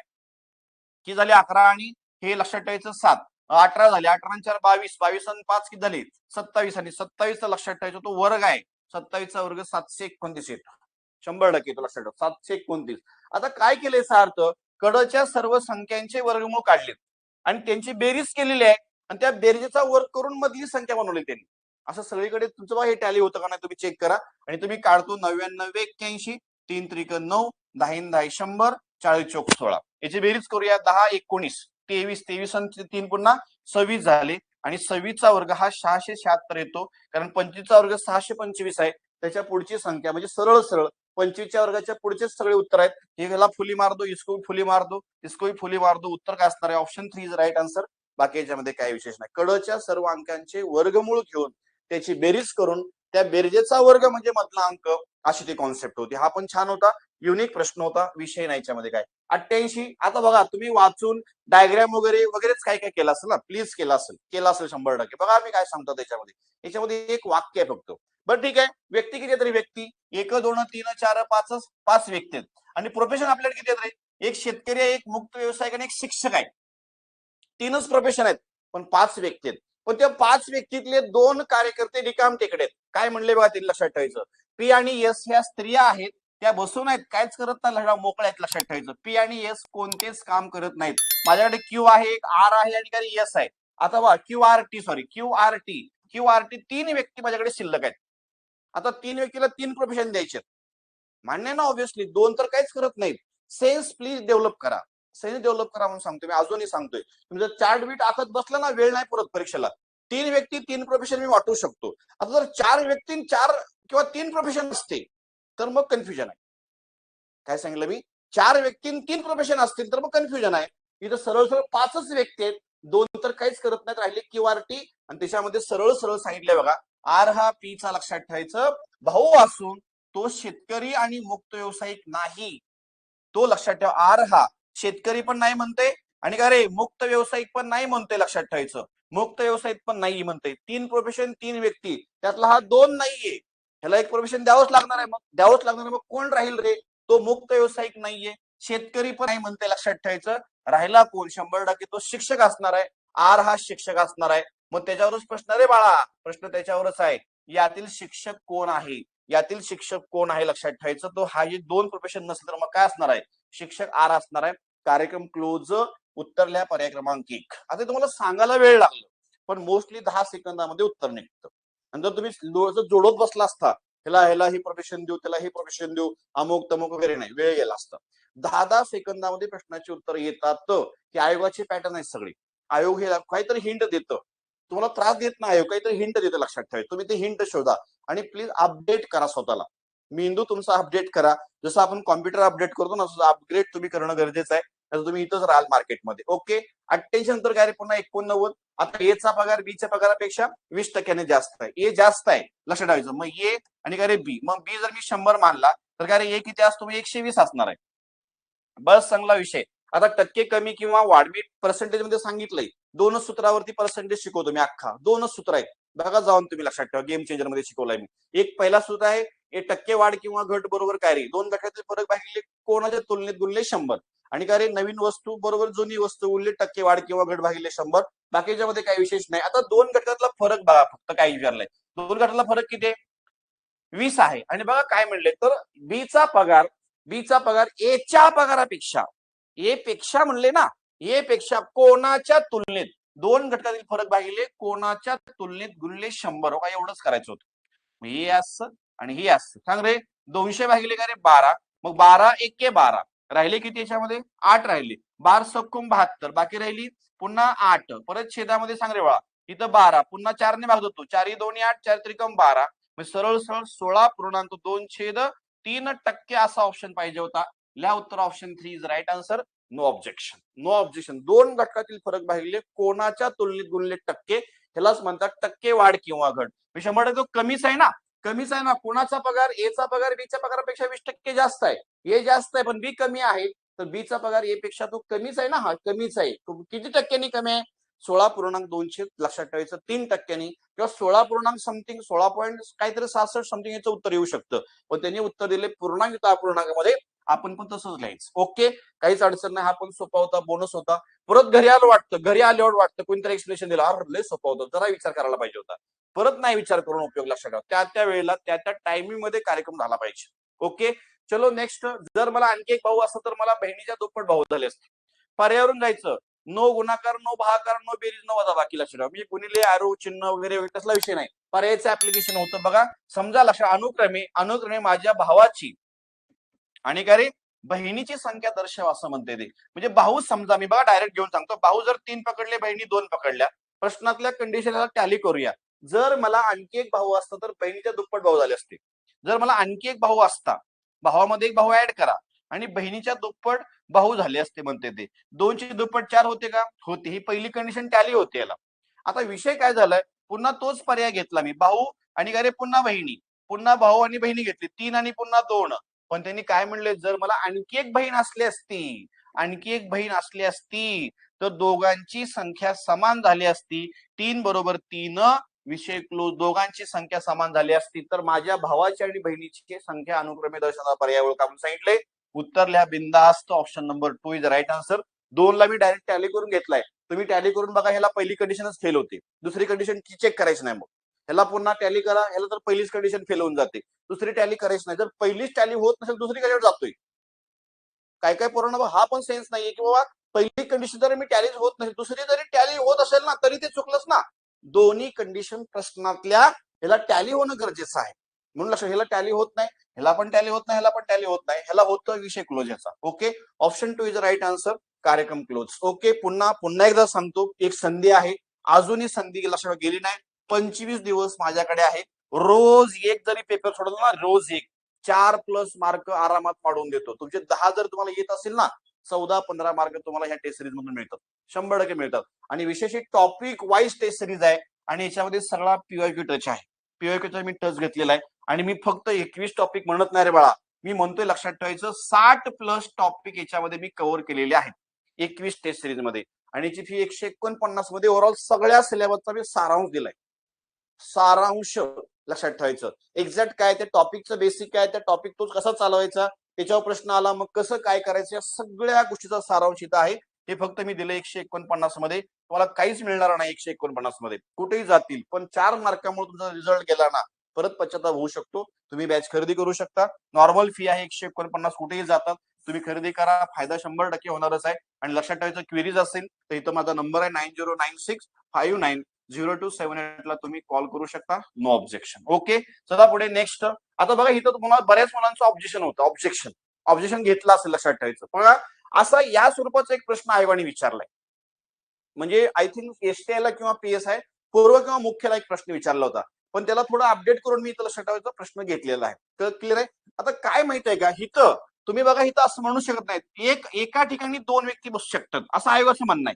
A: किती झाले 11, आणि हे लक्षात ठेवायचं 7. 18 झाले, 18 आणि 4 22, 22 आणि 5 किती झाले 27, आणि 27 लक्षात ठेवायचं तो वर्ग आहे. 27चा वर्ग 729 येतो, 100% तो लक्षात ठेवा, 729. आता काय केलंय सार्थ, कडच्या सर्व संख्यांचे वर्गमूळ काढले आणि त्यांची बेरीज केलेली आहे, आणि त्या बेरजेचा वर्ग करून मधली संख्या बनवली त्यांनी. असं सगळीकडे तुमचं हे टॅली होतं का नाही तुम्ही चेक करा. आणि तुम्ही काढतो 99 81, 3 त्रिक 9, 10 10 100, 40 चौक 16. याची बेरीज करूया. 10 19, 23 23 आणि 3 पुन्हा 26 झाले, आणि 26चा वर्ग हा 676 येतो. कारण 25चा वर्ग 625 आहे. त्याच्या पुढची संख्या म्हणजे सरळ 25च्या वर्गाच्या पुढचे सगळे उत्तर आहेत. हे ह्याला फुली मार दो, इसको भी फुली मार दो, इसको भी फुली मार दो. उत्तर काय असणार आहे, ऑप्शन 3 इज राईट आन्सर. बाकी याच्यामध्ये काही विशेष नाही. कडच्या सर्व अंकांचे वर्गमूळ घेऊन त्याची बेरीज करून त्या बेरजेचा वर्ग म्हणजे मधला अंक, अशी ती कॉन्सेप्ट होती. हा पण छान होता, युनिक प्रश्न होता, विषय नाही याच्यामध्ये काय. 88. आता बघा तुम्ही वाचून डायग्राम वगैरे वगैरेच काय काय केलं असेल ना, प्लीज केलं असेल 100%. बघा मी काय सांगतो त्याच्यामध्ये एक वाक्य आहे फक्त. बरं ठीक आहे, व्यक्ती किती तरी व्यक्ती 1 2 3 4 5 व्यक्ती आहेत. आणि प्रोफेशन आपल्याकडे किती आहेत रे? एक शेतकरी आहे, एक मुक्त व्यावसायिक आणि एक शिक्षक आहे. 3च प्रोफेशन आहेत, पण 5 व्यक्ती आहेत. पण त्या 5 व्यक्तीतले 2 कार्यकर्ते रिकाम टेकडे आहेत. काय म्हणले बघा, ते लक्षात ठेवायचं. पी आणि एस ह्या स्त्रिया आहेत, त्या बसून आहेत, काहीच करत नाही, मोकळ्या आहेत. लक्षात ठेवायचं, पी आणि एस कोणतेच काम करत नाहीत. माझ्याकडे क्यू आहे, एक आर आहे आणि काही एस आहे. आता बघा क्यू आर टी 3 व्यक्ती माझ्याकडे शिल्लक आहेत. आता 3 व्यक्तीला 3 प्रोफेशन द्यायचे. मान्य ना, ऑब्व्हियसली 2 तर काहीच करत नाहीत. सेन्स प्लीज डेव्हलप करा, सेन्स डेव्हलप करा म्हणून सांगतोय मी, अजूनही सांगतोय. तुम्ही जर चार्ट बीट आखत बसला ना, वेळ नाही पुरत परीक्षेला. 3 व्यक्ती 3 प्रोफेशन मी वाटू शकतो. आता जर 4 व्यक्ती 4 किंवा 3 प्रोफेशन असते तर मग कन्फ्युजन आहे. काय सांगितलं मी? 4 व्यक्ती 3 प्रोफेशन असतील तर मग कन्फ्युजन आहे. इथं सरळ सरळ 5च व्यक्ती आहेत, 2 तर काहीच करत नाहीत, राहिले क्यूआरटी. आणि त्याच्यामध्ये सरळ सरळ सांगितलंय बघा, आर हा पीचा लक्षात ठेवायचं भाऊ असून तो शेतकरी आणि मुक्त व्यावसायिक नाही. तो लक्षात ठेवा, आर हा शेतकरी पण नाही म्हणते आणि का रे मुक्त व्यावसायिक पण नाही म्हणते. लक्षात ठेवायचं, मुक्त व्यावसायिक पण नाही म्हणते. 3 प्रोफेशन 3 व्यक्ती, त्यातला हा 2 नाहीये. ह्याला एक प्रोफेशन द्यावंच लागणार आहे. मग कोण राहील रे? तो मुक्त व्यावसायिक नाहीये, शेतकरी पण नाही म्हणते. लक्षात ठेवायचं, राहिला कोण? 100% तो शिक्षक असणार आहे. आर हा शिक्षक असणार आहे. मग त्याच्यावरच प्रश्न रे बाळा, प्रश्न त्याच्यावरच आहे. यातील शिक्षक कोण आहे? लक्षात ठेवायचं. तो हा जे 2 प्रोफेशन नसेल तर मग काय असणार आहे? शिक्षक आर असणार आहे. कार्यक्रम क्लोज. उत्तर लिहा पर्याय क्रमांक 1. आता तुम्हाला सांगायला वेळ लागला, पण मोस्टली 10 सेकंदामध्ये उत्तर निघतं. आणि जर तुम्ही जोडत बसला असता, ह्याला ही प्रोफेशन देऊ, त्याला ही प्रोफेशन देऊ, अमुक तमुक वगैरे, नाही, वेळ गेला असता. 10 सेकंदामध्ये प्रश्नाची उत्तर येतात. ही आयोगाची पॅटर्न आहे सगळी. आयोग हे काहीतरी हिंट देतं, तुम्हाला त्रास देत नाही. आयोग काहीतरी हिंट देतं. लक्षात ठेवायचं, तुम्ही ते हिंट शोधा आणि प्लीज अपडेट करा स्वतःला. मेंदू तुमचा अपडेट करा. जसं आपण कॉम्प्युटर अपडेट करतो ना, तसं अपग्रेड तुम्ही करणं गरजेचं आहे. तर तुम्ही इथंच राहाल मार्केटमध्ये. Okay, attention. तर काय पुन्हा 89. आता एचा पगार बीच्या पगारापेक्षा 20% जास्त आहे. ए जास्त आहे, लक्षात ठेवायचं. मग ए आणि काय रे बी. मग बी जर मी 100 मानला तर काय रे ए किती असतो? मग 120 असणार आहे. बस चांगला विषय. आता टक्के कमी किंवा वाढ पर्सेंटेज मध्ये सांगितलंय. 2च सूत्रावरती पर्सेंटेज शिकवतो मी, अख्खा 2च सूत्र आहेत. बघा जाऊन तुम्ही, लक्षात ठेवा, गेम चेंजर मध्ये शिकवलाय मी. एक पहिला सूत्र आहे, हे टक्के वाढ किंवा घट बरोबर काय रे 2 घटकातील फरक भागिले कोणाच्या तुलनेत गुणले 100. आणि काय रे नवीन वस्तू बरोबर जुनी वस्तू गुणले टक्के वाढ किंवा घट भागिले 100. बाकीच्या मध्ये काही विशेष नाही. आता 2 घटकातला फरक बघा, फक्त काय विचारलंय, 2 घटकातला फरक किती आहे? 20 आहे. आणि बघा काय म्हणले, तर बीचा पगार एच्या पगारापेक्षा, ए पेक्षा म्हणले ना, ए पेक्षा कोणाच्या तुलनेत 2 घटकातील फरक भागिले कोणाच्या तुलनेत गुणले 100. हो का, एवढंच करायचं होतं. हे असं आणि हे असं. सांग रे, 200 भागिले का रे 12. मग 12 1 12 राहिले किती? याच्यामध्ये 8 राहिले. 12 सक्कुम 72, बाकी राहिली पुन्हा 8. परत छेदामध्ये सांग रे बाळा, इथं 12 पुन्हा 4 ने भाग होतो. 4 2 8, 4 त्रिकम 12. सरळ सरळ 16.2/3% असा ऑप्शन पाहिजे होता. लिहा उत्तर, option 3 is right answer. No objection, no objection. 2 घटकातील फरक भागिले कोणाच्या तुलनेत गुणले टक्के, ह्यालाच म्हणतात टक्के वाढ किंवा घट. 100% कमीच आहे ना, कमीच आहे ना. कोणाचा पगार? एचा पगार बीच्या पगारापेक्षा 20% जास्त आहे. ए जास्त आहे पण बी कमी आहे, तर बीचा पगार ए पेक्षा तो कमीच आहे ना. हा कमीच आहे. किती टक्क्यांनी कमी आहे? 16.200. लक्षात ठेवायचं, 3% किंवा 16 समथिंग, 16 पॉईंट काहीतरी 66 समथिंग याचं उत्तर येऊ शकतं. पण त्यांनी उत्तर दिले पूर्णांक अपूर्णांकामध्ये. आपण पण तसंच लिहायचं. ओके, काहीच अडचण नाही. हा पण सोपा होता, बोनस होता. परत घरी आल्यावर वाटतं कोणतरी एक्सप्लेनेशन दिलं, अरे लय सोपा होता, जरा विचार करायला पाहिजे होता. परत नाही विचार करून उपयोग. लक्षात ठेवा, त्या वेळेला त्या टायमिंग मध्ये कार्यक्रम झाला पाहिजे. ओके, चलो नेक्स्ट. जर मला आणखी एक भाऊ असतं तर मला बहिणीच्या दुप्पट भाऊ झाले असते. पर्यावरण जायचं, नो गुणाकार, नो भागाकार, नो बेरीज, नो वजाबाकी. लक्षात ठेवा, म्हणजे गुणिले आरो चिन्ह वगैरे कसला विषय नाही. पर्यायचं ऍप्लिकेशन होतं बघा. समजा लक्षात, अनुक्रमे माझ्या भावाची आणि काय रे बहिणीची संख्या दर्शवा असं म्हणते ते. म्हणजे भाऊ, समजा मी बघा डायरेक्ट घेऊन सांगतो, भाऊ जर 3 पकडले, बहिणी 2 पकडल्या, प्रश्नातल्या कंडिशनला टॅली करूया. जर मला आणखी एक भाऊ असता तर बहिणीच्या दुप्पट भाऊ झाले असते. जर मला आणखी एक भाऊ असता, भावामध्ये एक भाऊ ऍड करा आणि बहिणीच्या दुप्पट भाऊ झाले असते म्हणते ते. 2ची दुप्पट 4 होते का? होते. ही पहिली कंडिशन टॅली होते याला. आता विषय काय झालाय, पुन्हा तोच पर्याय घेतला मी, भाऊ आणि काय रे पुन्हा बहिणी, पुन्हा भाऊ आणि बहिणी घेतली, 3 आणि पुन्हा 2. पण त्यांनी काय म्हणले, जर मला आणखी एक बहीण असली असती तर दोघांची संख्या समान झाली असती, 3 बरोबर 3 विषय क्लोज, दोघांची संख्या समान झाली असती तर माझ्या भावाची आणि बहिणीची संख्या अनुक्रमे दर्शवणारा पर्याय ओळखा म्हणून सांगितले. उत्तर लिहा बिंदास्त. Option number 2 is right answer. 2 ला मी डायरेक्ट टॅली करून घेतलाय. तुम्ही टॅली करून बघा, ह्याला पहिली कंडिशनच फेल होते, दुसरी कंडिशन चेक करायची नाही. मग ह्याला पुन्हा टॅली करा, ह्याला तर पहिलीच कंडिशन फेल होऊन जाते, दुसरी टॅली करायची नाही. जर पहिलीच टॅली होत नसेल दुसरी कशावर जातोय? काय काय पोरांना हा पण सेन्स नाहीये की बाबा पहिली कंडिशन जरी मी टॅलीच होत नसेल, दुसरी जरी टॅली होत असेल ना तरी ते चुकलंच ना. दोन्ही कंडिशन प्रश्नातल्या ह्याला टॅली होणं गरजेचं आहे. म्हणून लक्षात, ह्याला टॅली होत नाही, ह्याला पण टॅली होत नाही, ह्याला पण टॅली होत नाही, ह्याला होतं विषय क्लोज याचा. Okay, option 2 is right answer. कार्यक्रम क्लोज. ओके, पुन्हा एकदा सांगतो, एक संधी आहे, अजूनही संधी लक्षात गेली नाही. 25 दिवस माझ्याकडे आहे. रोज एक जरी पेपर सोडवला ना, रोज एक, 4+ मार्क आरामात पाडून देतो. तुमचे 10 जर तुम्हाला येत असेल ना, 14-15 मार्क तुम्हाला ह्या टेस्ट सिरीज मधून मिळतात, 100% मिळतात. आणि विशेष टॉपिक वाईज टेस्ट सिरीज आहे आणि याच्यामध्ये सगळा पीवायक्यू टच आहे. पीवायक्यूचा मी टच घेतलेला आहे आणि मी फक्त 21 टॉपिक म्हणत नाही रे बाळा, मी म्हणतोय लक्षात ठेवायचं 60+ टॉपिक याच्यामध्ये मी कव्हर केलेले आहेत 21 टेस्ट सिरीज मध्ये. आणि याची फी 149 मध्ये. ओव्हरऑल सगळ्या सिलेबसचा मी सारांश दिलाय. सारांश लक्षात ठेवायचं. एक्झॅक्ट काय ते टॉपिकचं बेसिक काय, त्या टॉपिक तो कसा चालवायचा, त्याच्यावर प्रश्न आला मग कसं काय करायचं, या सगळ्या गोष्टीचा सारांश इथं आहे. हे फक्त मी दिलं 149 मध्ये. तुम्हाला काहीच मिळणार नाही 149 मध्ये, कुठेही जातील. पण 4 मार्कामुळे तुमचा रिझल्ट गेला ना, परत पश्चाताप होऊ शकतो. तुम्ही बॅच खरेदी करू शकता. नॉर्मल फी आहे 149, कुठेही जातात तुम्ही खरेदी करा, फायदा 100% होणारच आहे. आणि लक्षात ठेवायचं, क्वेरीज असेल तर इथं माझा नंबर आहे 9096590278 ला तुम्ही कॉल करू शकता. No objection. ओके, चला पुढे नेक्स्ट. आता बघा, इथं तुम्हाला बऱ्याच मुलांचं ऑब्जेक्शन होतं. ऑब्जेक्शन घेतला असेल, लक्षात ठेवायचं. बघा, असा या स्वरूपाचा एक प्रश्न आयोगाने विचारलाय. म्हणजे आय थिंक एसटीआयला किंवा पीएसआय पूर्व किंवा मुख्यला एक प्रश्न विचारला होता, पण त्याला थोडं अपडेट करून मी लक्षात ठेवायचा प्रश्न घेतलेला आहे. तर क्लिअर आहे. आता काय माहित आहे का, इथं तुम्ही बघा, इथं असं म्हणू शकत नाहीत एका ठिकाणी 2 व्यक्ती बसू शकतात असं आयोगाचं म्हणणं आहे.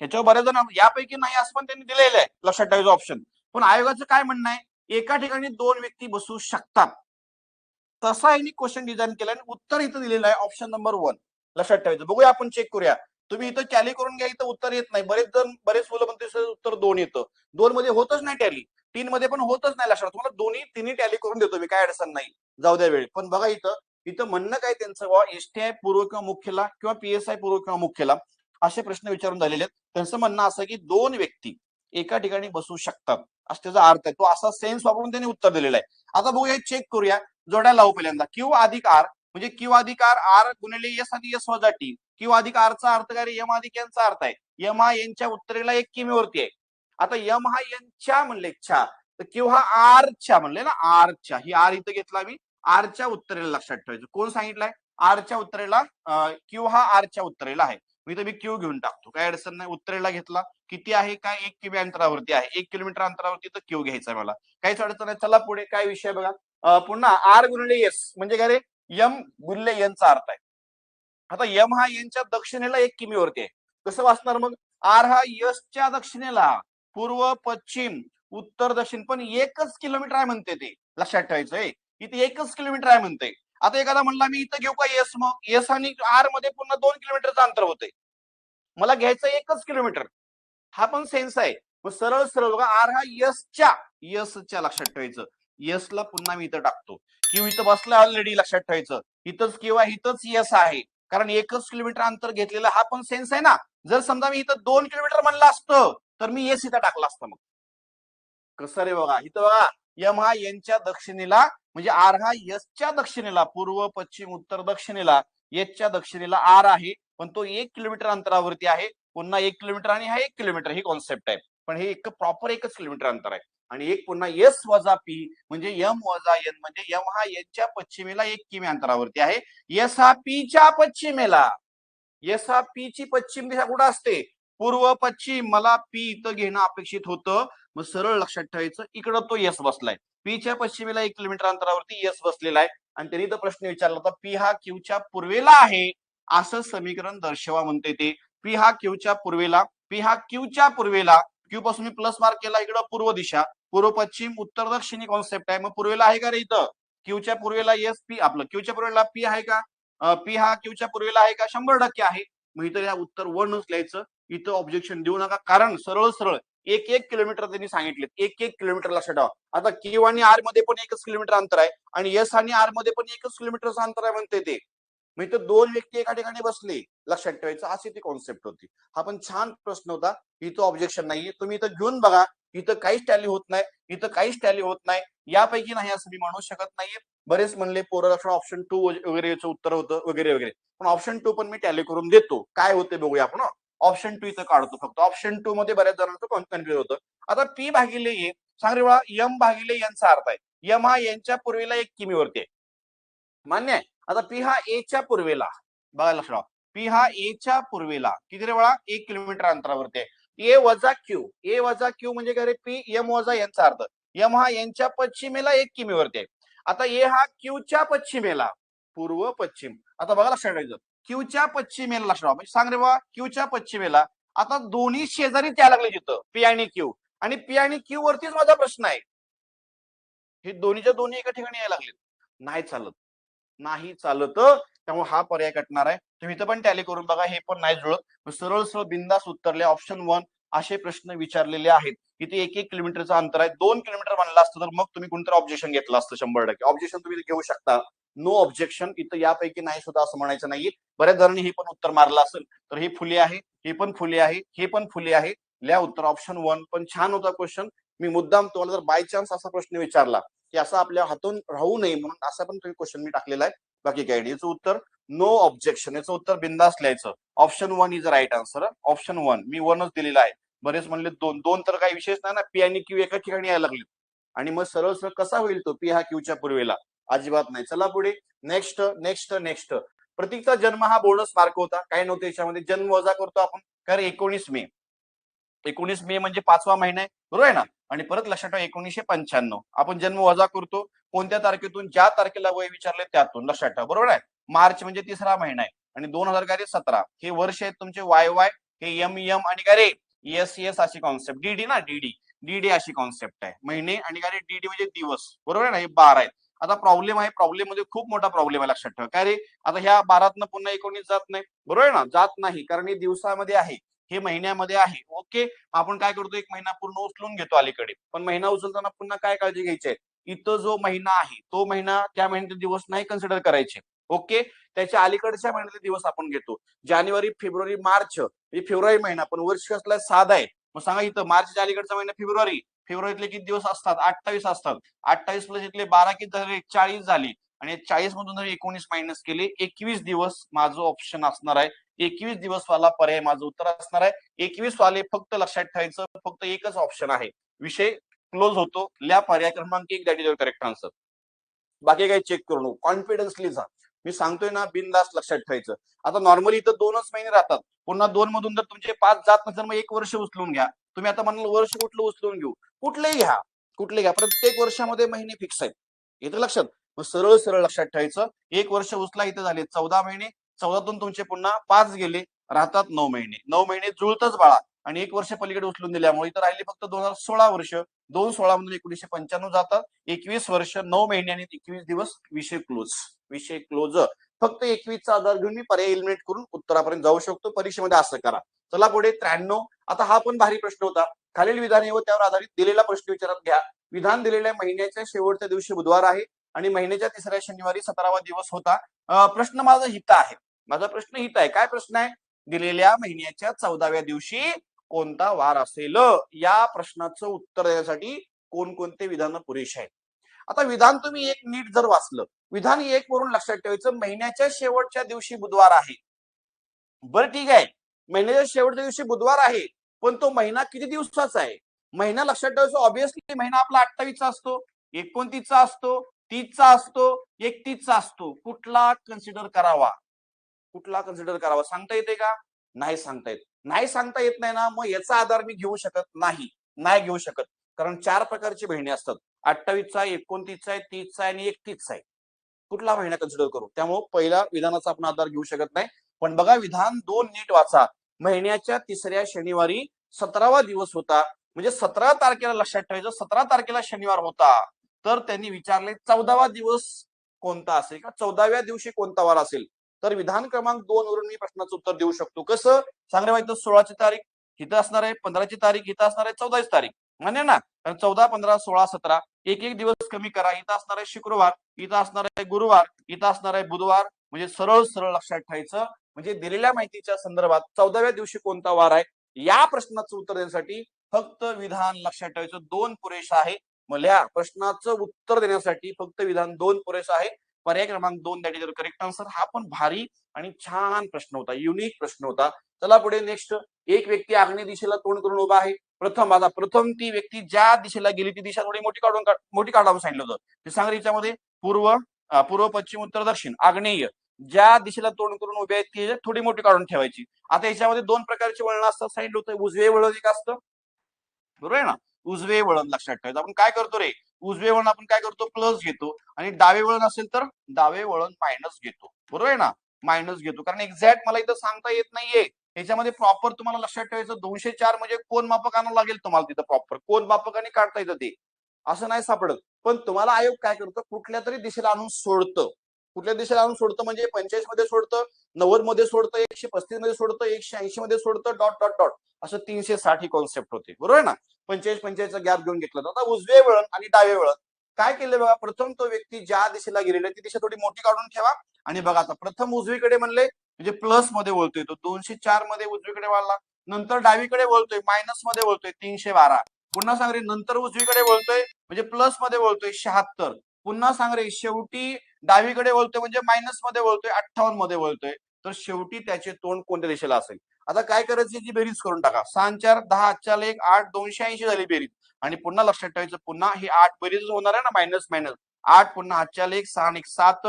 A: त्याच्यावर बरेच जण यापैकी नाही असं पण त्यांनी दिलेलं आहे, लक्षात ठेवायचं ऑप्शन. पण आयोगाचं काय म्हणणं आहे, एका ठिकाणी 2 व्यक्ती बसू शकतात. तसा यांनी क्वेश्चन डिझाईन केला आणि उत्तर इथं दिलेलं आहे ऑप्शन नंबर 1. लक्षात ठेवायचं. बघूया, आपण चेक करूया. तुम्ही इथं टॅली करून घ्या, इथं उत्तर येत नाही. बरेच मुलं म्हणते उत्तर 2 येतं. 2 मध्ये होतच नाही टॅली, 3 मध्ये पण होतच नाही. लक्षात, तुम्हाला तिन्ही टॅली करून देतो मी, काय अडचण नाही, जाऊ द्या वेळ. पण बघा, इथं म्हणणं काय त्यांचं, एसटीआय पूर्व किंवा मुख्यला किंवा पीएसआय पूर्व किंवा मुख्यला असे प्रश्न विचारून झालेले आहेत. त्यांचं म्हणणं असं की 2 व्यक्ती एका ठिकाणी बसू शकतात असं त्याचा अर्थ आहे. तो असा सेन्स वापरून त्यांनी उत्तर दिलेलं आहे. आता बघूया, चेक करूया. जोड्या लावू पहिल्यांदा. क्यू अधिक आर म्हणजे क्यू अधिक आर गुणिले एस आणि एस वजा टी. क्यू अधिक आरचा अर्थ काय रे, यम अधिक एनचा अर्थ आहे. यम हा एनच्या उत्तरेला 1 किमीवरती आहे. आता यम हा एनच्या म्हणले च्या, तर क्यू हा आरच्या म्हणले ना, आरच्या. ही आर इथं घेतला मी, आरच्या उत्तरेला. लक्षात ठेवायचं, कोण सांगितलंय आरच्या उत्तरेला, क्यू हा आरच्या उत्तरेला आहे. मी क्यू घेऊन टाकतो, काय अडचण नाही. उत्तरेला घेतला, किती आहे काय, 1 किमी अंतरावरती आहे, 1 किलोमीटर अंतरावरती, तर क्यू घ्यायचा मला, काहीच अडचण नाही. चला पुढे, काय विषय बघा. पुन्हा आर गुणिले एस म्हणजे काय रे, यम गुणिले एनचा अर्थ आहे. आता यम हा एनच्या दक्षिणेला 1 किमीवरती आहे. कसं वाचणार मग, आर हा एसच्या दक्षिणेला, पूर्व पश्चिम उत्तर दक्षिण, पण 1च किलोमीटर आहे म्हणते ते. लक्षात ठेवायचंय, इथे 1च किलोमीटर आहे म्हणते. आता एखादा म्हणला मी इथं घेऊ का एस, मग एस आणि आर मध्ये पुन्हा 2 किलोमीटरचं अंतर होते. मला घ्यायचं 1च किलोमीटर, हा पण सेन्स आहे. मग सरळ सरळ बघा, आर हा यसच्या लक्षात ठेवायचं. यसला पुन्हा मी इथं टाकतो. क्यू इथं बसला ऑलरेडी, लक्षात ठेवायचं. इथंच किंवा इथंच यस आहे, कारण 1च किलोमीटर अंतर घेतलेलं, हा पण सेन्स आहे ना. जर समजा मी इथं 2 किलोमीटर म्हणलं असतं तर मी यस इथं टाकला असतं. मग कसं रे बघा, इथं बघा, यम हा एनच्या दक्षिणेला म्हणजे आर हा यसच्या दक्षिणेला, पूर्व पश्चिम उत्तर दक्षिणेला, एसच्या दक्षिणेला आर आहे, पण तो 1 किलोमीटर अंतरावरती आहे. पुन्हा 1 किलोमीटर आणि हा 1 किलोमीटर, ही कॉन्सेप्ट आहे. पण हे एक प्रॉपर 1च किलोमीटर अंतर आहे. आणि एक पुन्हा एस वजा पी म्हणजे यम वजा एन, म्हणजे यम हा एनच्या पश्चिमेला 1 किमी अंतरावरती आहे. एस हा पीच्या पश्चिमेला, एस हा पी ची पश्चिम दिशा कुठं असते, पूर्व पश्चिम. मला पी इथं घेणं अपेक्षित होतं. मग सरळ लक्षात ठेवायचं, इकडं तो यस बसलाय. पीच्या पश्चिमेला 1 किलोमीटर अंतरावरती यस बसलेला आहे. आणि त्यांनी तर प्रश्न विचारला होता, पी हा क्यूच्या पूर्वेला आहे असं समीकरण दर्शवा म्हणते ते. पी हा क्यूच्या पूर्वेला, पी हा क्यूच्या पूर्वेला, क्यू पासून मी प्लस मार्क केला, इकडं पूर्व दिशा, पूर्व पश्चिम उत्तर दक्षिणी कॉन्सेप्ट आहे. मग पूर्वेला आहे का रे इथं, क्यूच्या पूर्वेला एस पी आपलं क्यूच्या पूर्वेला पी आहे का? पी हा क्यूच्या पूर्वेला आहे का? 100% आहे. मग इथं या उत्तर वनच लिहायचं. इथं ऑब्जेक्शन देऊ नका, कारण सरळ सरळ 1 किलोमीटर त्यांनी सांगितले. 1 किलोमीटर लक्षात ठेवा. आता क्यू आणि आर मध्ये पण 1 किलोमीटर अंतर आहे आणि एस आणि आर मध्ये पण 1 किलोमीटरचं अंतर आहे म्हणते ते. मग इथं 2 व्यक्ती एका ठिकाणी बसले, लक्षात ठेवायचं, अशी ती कॉन्सेप्ट होती. हा पण छान प्रश्न होता. इथं ऑब्जेक्शन नाहीये. तुम्ही इथं घेऊन बघा. इथं काहीच टॅली होत नाही. इथं काहीच टॅली होत नाही. यापैकी नाही असं मी म्हणू शकत नाहीये. बरेच म्हणले पोरं ऑप्शन 2 वगैरे याचं उत्तर होतं वगैरे वगैरे. पण ऑप्शन 2 पण मी टॅली करून देतो. काय होते बघूया आपण. ऑप्शन 2 इथं काढतो फक्त. ऑप्शन 2 मध्ये बऱ्याच जणांचं कन्फ्युज होतं. आता पी भागिले ए सांग रे बाळा, एम भागिले एनचा अर्थ आहे. एम हा एनच्या पूर्वेला 1 किमीवरती आहे. मान्य आहे. आता पी हा एच्या पूर्वेला, बघा लक्षात, पी हा एच्या पूर्वेला किती रे बाळा? 1 किलोमीटर अंतरावरती आहे. ए वजा क्यू, ए वजा क्यू म्हणजे काय रे? पी एम वजा एनचा अर्थ. एम हा एनच्या पश्चिमेला 1 किमीवरती आहे. आता ए हा क्यूच्या पश्चिमेला, पूर्व पश्चिम. आता बघा लक्षात ठेवायचं, क्यूच्या पश्चिमेला लक्षात म्हणजे सांग रे बाबा, क्यूच्या पश्चिमेला. आता दोन्ही शेजारी त्या लागले तिथं पी आणि क्यू, आणि पी आणि क्यू वरतीच माझा प्रश्न आहे. हे दोन्हीच्या दोन्ही एका ठिकाणी यायला लागले, नाही चालत, नाही चालत. त्यामुळे हा पर्याय कटणार आहे. तुम्ही इथं पण टॅली करून बघा, हे पण नाही जुळत. सरळ सरळ बिंदास उत्तरले ऑप्शन 1 असे प्रश्न विचारलेले आहेत. इथे 1 किलोमीटरचं अंतर आहे. 2 किलोमीटर म्हणलं असतं तर मग तुम्ही कोणतरी ऑब्जेक्शन घेतलं असतं. 100% ऑब्जेक्शन तुम्ही घेऊ शकता. नो ऑब्जेक्शन इथं यापैकी नाही सुद्धा असं म्हणायचं नाहीये. बऱ्याच जणांनी हे पण उत्तर मारलं असेल. तर हे फुले आहे, हे पण फुले आहे, हे पण फुले आहे. लिहा उत्तर ऑप्शन 1. पण छान होता क्वेश्चन. मी मुद्दाम तुम्हाला जर बाय चान्स असा प्रश्न विचारला की असं आपल्या हातून राहू नये म्हणून असा पण तुम्ही क्वेश्चन मी टाकलेला आहे. बाकी काय याचं उत्तर नो ऑब्जेक्शन, याचं उत्तर बिंदास लिहायचं. Option 1 is right answer. Option 1 मी 1च दिलेला आहे. बरेच म्हणले 2 तर काही विशेष नाही ना, पी आणि क्यू एका ठिकाणी यायला लागले. आणि मग सरळ सरळ कसा होईल तो पी हा क्यूच्या पूर्वेला? अजिबात नाही. चला पुढे. Next next next. प्रतीकचा जन्म हा बोनस मार्क होता. काय नव्हतं याच्यामध्ये. जन्म वजा करतो आपण, कारण 19 मे. 19 मे म्हणजे 5वा महिना आहे, बरोबर आहे ना? आणि परत लक्षात ठेवा 1995 आपण जन्म वजा करतो कोणत्या तारखेतून? ज्या तारखेला वय विचारले त्यातून, लक्षात ठेवा, बरोबर आहे? मार्च म्हणजे 3रा महिना आहे आणि 2017 हे वर्ष आहेत तुमचे. वाय वाय हे एम एम आणि काय रे? एस एस अशी कॉन्सेप्ट. डीडी ना, डीडी डीडी अशी कॉन्सेप्ट आहे. महिने आणि काय रे? डीडी म्हणजे दिवस, बरोबर आहे ना? हे 12 आहेत. आता प्रॉब्लेम आहे, प्रॉब्लेम मध्ये खूप मोठा प्रॉब्लेम आहे, लक्षात ठेवा. काय रे? आता ह्या 12तनं पुन्हा 19 जात नाही, बरोबर आहे ना? जात नाही, कारण हे दिवसामध्ये आहे, हे महिन्यामध्ये आहे. ओके, आपण काय करतो, 1 महिना पूर्ण उचलून घेतो अलीकडे. पण महिना उचलताना पुन्हा काय काळजी घ्यायची आहे? इथं जो महिना आहे तो महिना त्या महिन्याचे दिवस नाही कन्सिडर करायचे. ओके, त्याच्या अलीकडच्या महिन्यातले दिवस आपण घेतो. जानेवारी फेब्रुवारी मार्च, म्हणजे फेब्रुवारी महिना, पण वर्ष कसला? 7 आहे. मग सांगा इथं मार्चच्या अलीकडचा महिना फेब्रुवारी. फेब्रुवारीतले किती दिवस असतात? 28 असतात. 28 प्लस इथले 12 किती झाले? 40 झाली. आणि 40 मधून जर 19 मायनस केले, 21 दिवस माझं ऑप्शन असणार आहे. 21 दिवस वाला पर्याय माझं उत्तर असणार आहे. 21 वाले फक्त लक्षात ठेवायचं, फक्त एकच ऑप्शन आहे. विषय क्लोज होतो. लिहा पर्याय क्रमांक 1, that is your correct answer. बाकी काही चेक करू नको, कॉन्फिडन्सली जा. मी सांगतोय ना, बिनधास्त लक्षात ठेवायचं. आता नॉर्मली इथं 2च महिने राहतात. पुन्हा 2 मधून जर तुमचे 5 जात नसेल, मग 1 वर्ष उचलून घ्या. तुम्ही आता म्हणाल वर्ष कुठलं उचलून घेऊ? कुठलेही घ्या, कुठले घ्या, प्रत्येक वर्षामध्ये महिने फिक्स आहेत. येतं लक्षात? मग सरळ सरळ लक्षात ठेवायचं. 1 वर्ष उचला, इथं झाले 14 महिने. 14तून तुमचे पुन्हा 5 गेले, राहतात 9 महिने. 9 महिने जुळतच बाळा. आणि 1 वर्ष पलीकडे उचलून दिल्यामुळे इथं राहिली फक्त 2016 वर्ष. 2/16 मधून 1995 जातात. 21 वर्ष 9 महिने आणि 21 दिवस. विषय क्लोज, विषय क्लोज. फक्त 21चा आधार घेऊन मी पर्याय एलिमिनेट करून उत्तरापर्यंत जाऊ शकतो. परीक्षेमध्ये असं करा. चला पुढे. 93. आता हा पण भारी प्रश्न होता. खालील विधाने व त्यावर आधारित दिलेला प्रश्न विचारात घ्या. विधान दिलेल्या महिन्याच्या शेवटच्या दिवशी बुधवार आहे आणि महिन्याच्या 3ऱ्या शनिवारी 17वा दिवस होता. प्रश्न माझा हित आहे. माझा प्रश्न हित आहे. काय प्रश्न आहे? दिलेल्या महिन्याच्या 14व्या दिवशी कोणता वार असेल? या प्रश्नाचं उत्तर देण्यासाठी कोणकोणते विधान पुरेसे आहेत? आता विधान तुम्ही एक नीट जर वाचलं, विधान 1 वरून लक्षात ठेवायचं, महिन्याच्या शेवटच्या दिवशी बुधवार आहे. बरं ठीक आहे, महिन्याच्या शेवटच्या दिवशी बुधवार आहे, पण तो महिना किती दिवसाचा आहे? महिना लक्षात ठेवायचं. ऑब्विसली महिना आपला 28चा असतो, 29चा असतो, 30चा असतो, 31चा असतो. कुठला कन्सिडर करावा? कुठला कन्सिडर करावा सांगता येते का? नाही सांगता येत. नाही सांगता येत नाही ना, मग याचा आधार मी घेऊ शकत नाही. नाही घेऊ शकत, कारण 4 प्रकारची महिने असतात. 28चा, 29चा आहे, 30चा आहे आणि 31चा आहे. कुठला महिना कन्सिडर करू? त्यामुळे पहिला विधानाचा आपण आधार घेऊ शकत नाही. पण बघा, विधान 2 नीट वाचा. महिन्याच्या 3ऱ्या शनिवारी 17वा दिवस होता, म्हणजे 17 तारखेला लक्षात ठेवायचं, 17 तारखेला शनिवार होता. तर त्यांनी विचारले 14वा दिवस कोणता असेल का 14व्या दिवशी कोणता वार असेल. तर विधान क्रमांक 2 वरून मी प्रश्नाचं उत्तर देऊ शकतो. कसं सांगा माहिती 16ची तारीख इथं असणार आहे, 15ची तारीख इथं असणार आहे, 14ची तारीख मान्य ना. कारण 14, 15, 16, 17 एक एक दिवस कमी करा. इथं असणार आहे शुक्रवार, इथं असणार आहे गुरुवार, इथं असणार आहे बुधवार. म्हणजे सरळ सरळ लक्षात ठेवायचं. म्हणजे दिलेल्या माहितीच्या संदर्भात 14व्या दिवशी कोणता वार आहे या प्रश्नाचं उत्तर देण्यासाठी फक्त विधान लक्षात ठेवायचं 2 पुरेसं आहे. मग या प्रश्नाचं उत्तर देण्यासाठी फक्त विधान 2 पुरेसं आहे. पर्याय क्रमांक 2 दॅट इज करेक्ट आन्सर. हा पण भारी आणि छान प्रश्न होता, युनिक प्रश्न होता. चला पुढे नेक्स्ट. एक व्यक्ती आग्नेय दिशेला तोंड करून उभा आहे. प्रथम ती व्यक्ती ज्या दिशेला गेली ती दिशा थोडी मोठी काढावं सांगितलं होतं. ते सांग याच्यामध्ये पूर्व पश्चिम उत्तर दक्षिण आग्नेय ज्या दिशेला तोंड करून उभे आहेत ती थोडी मोठी काढून ठेवायची. आता याच्यामध्ये 2 प्रकारचे वळण असतात सांगितलं होतं. उजवे वळण एक असतं बरोबर आहे ना. उजवे वळण लक्षात ठेवायचं. आपण काय करतो रे उजवे वळण आपण काय करतो प्लस घेतो आणि डावे वळण असेल तर डावे वळण मायनस घेतो बरोबर आहे ना. मायनस घेतो कारण एक्झॅक्ट मला इथं सांगता येत नाहीये. याच्यामध्ये प्रॉपर तुम्हाला लक्षात ठेवायचं 204 म्हणजे कोण मापक आणावं लागेल तुम्हाला तिथं प्रॉपर कोण मापकाने काढता येतं ते असं नाही सापडत. पण तुम्हाला आयोग काय करतो कुठल्या तरी दिशेला आणून सोडतं. कुठल्या दिशेला आणून सोडतं म्हणजे 45 मध्ये सोडतं, 90 मध्ये सोडतं, 135 मध्ये सोडतं, 180 मध्ये सोडतं, डॉट डॉट डॉट असं 360 ही कॉन्सेप्ट होते बरोबर आहे ना. 45 गॅप घेऊन घेतलं. आता उजवे वळण आणि डावे वळण काय केलं बघा. प्रथम तो व्यक्ती ज्या दिशेला गेलेला ती दिशा थोडी मोठी काढून ठेवा आणि बघा आता प्रथम उजवीकडे म्हणले म्हणजे प्लस मध्ये वळतोय तो 204 मध्ये उजवीकडे वळला. नंतर डावीकडे वळतोय मायनस मध्ये वळतोय 312. पुन्हा सांग रे नंतर उजवीकडे वळतोय म्हणजे प्लस मध्ये वळतोय 76. पुन्हा सांग रे शेवटी डावीकडे वळतोय म्हणजे मायनस मध्ये वळतोय 58 मध्ये वळतोय. तर शेवटी त्याचे तोंड कोणत्या दिशेला असेल. आता काय करायचं याची बेरीज करून टाका. 6 4 10 4 1 8 280 झाली बेरीज. आणि पुन्हा लक्षात ठेवायचं पुन्हा ही 8 बेरीज होणार आहे ना मायनस मायनस 8 पुन्हा 8 4 1 6 1 7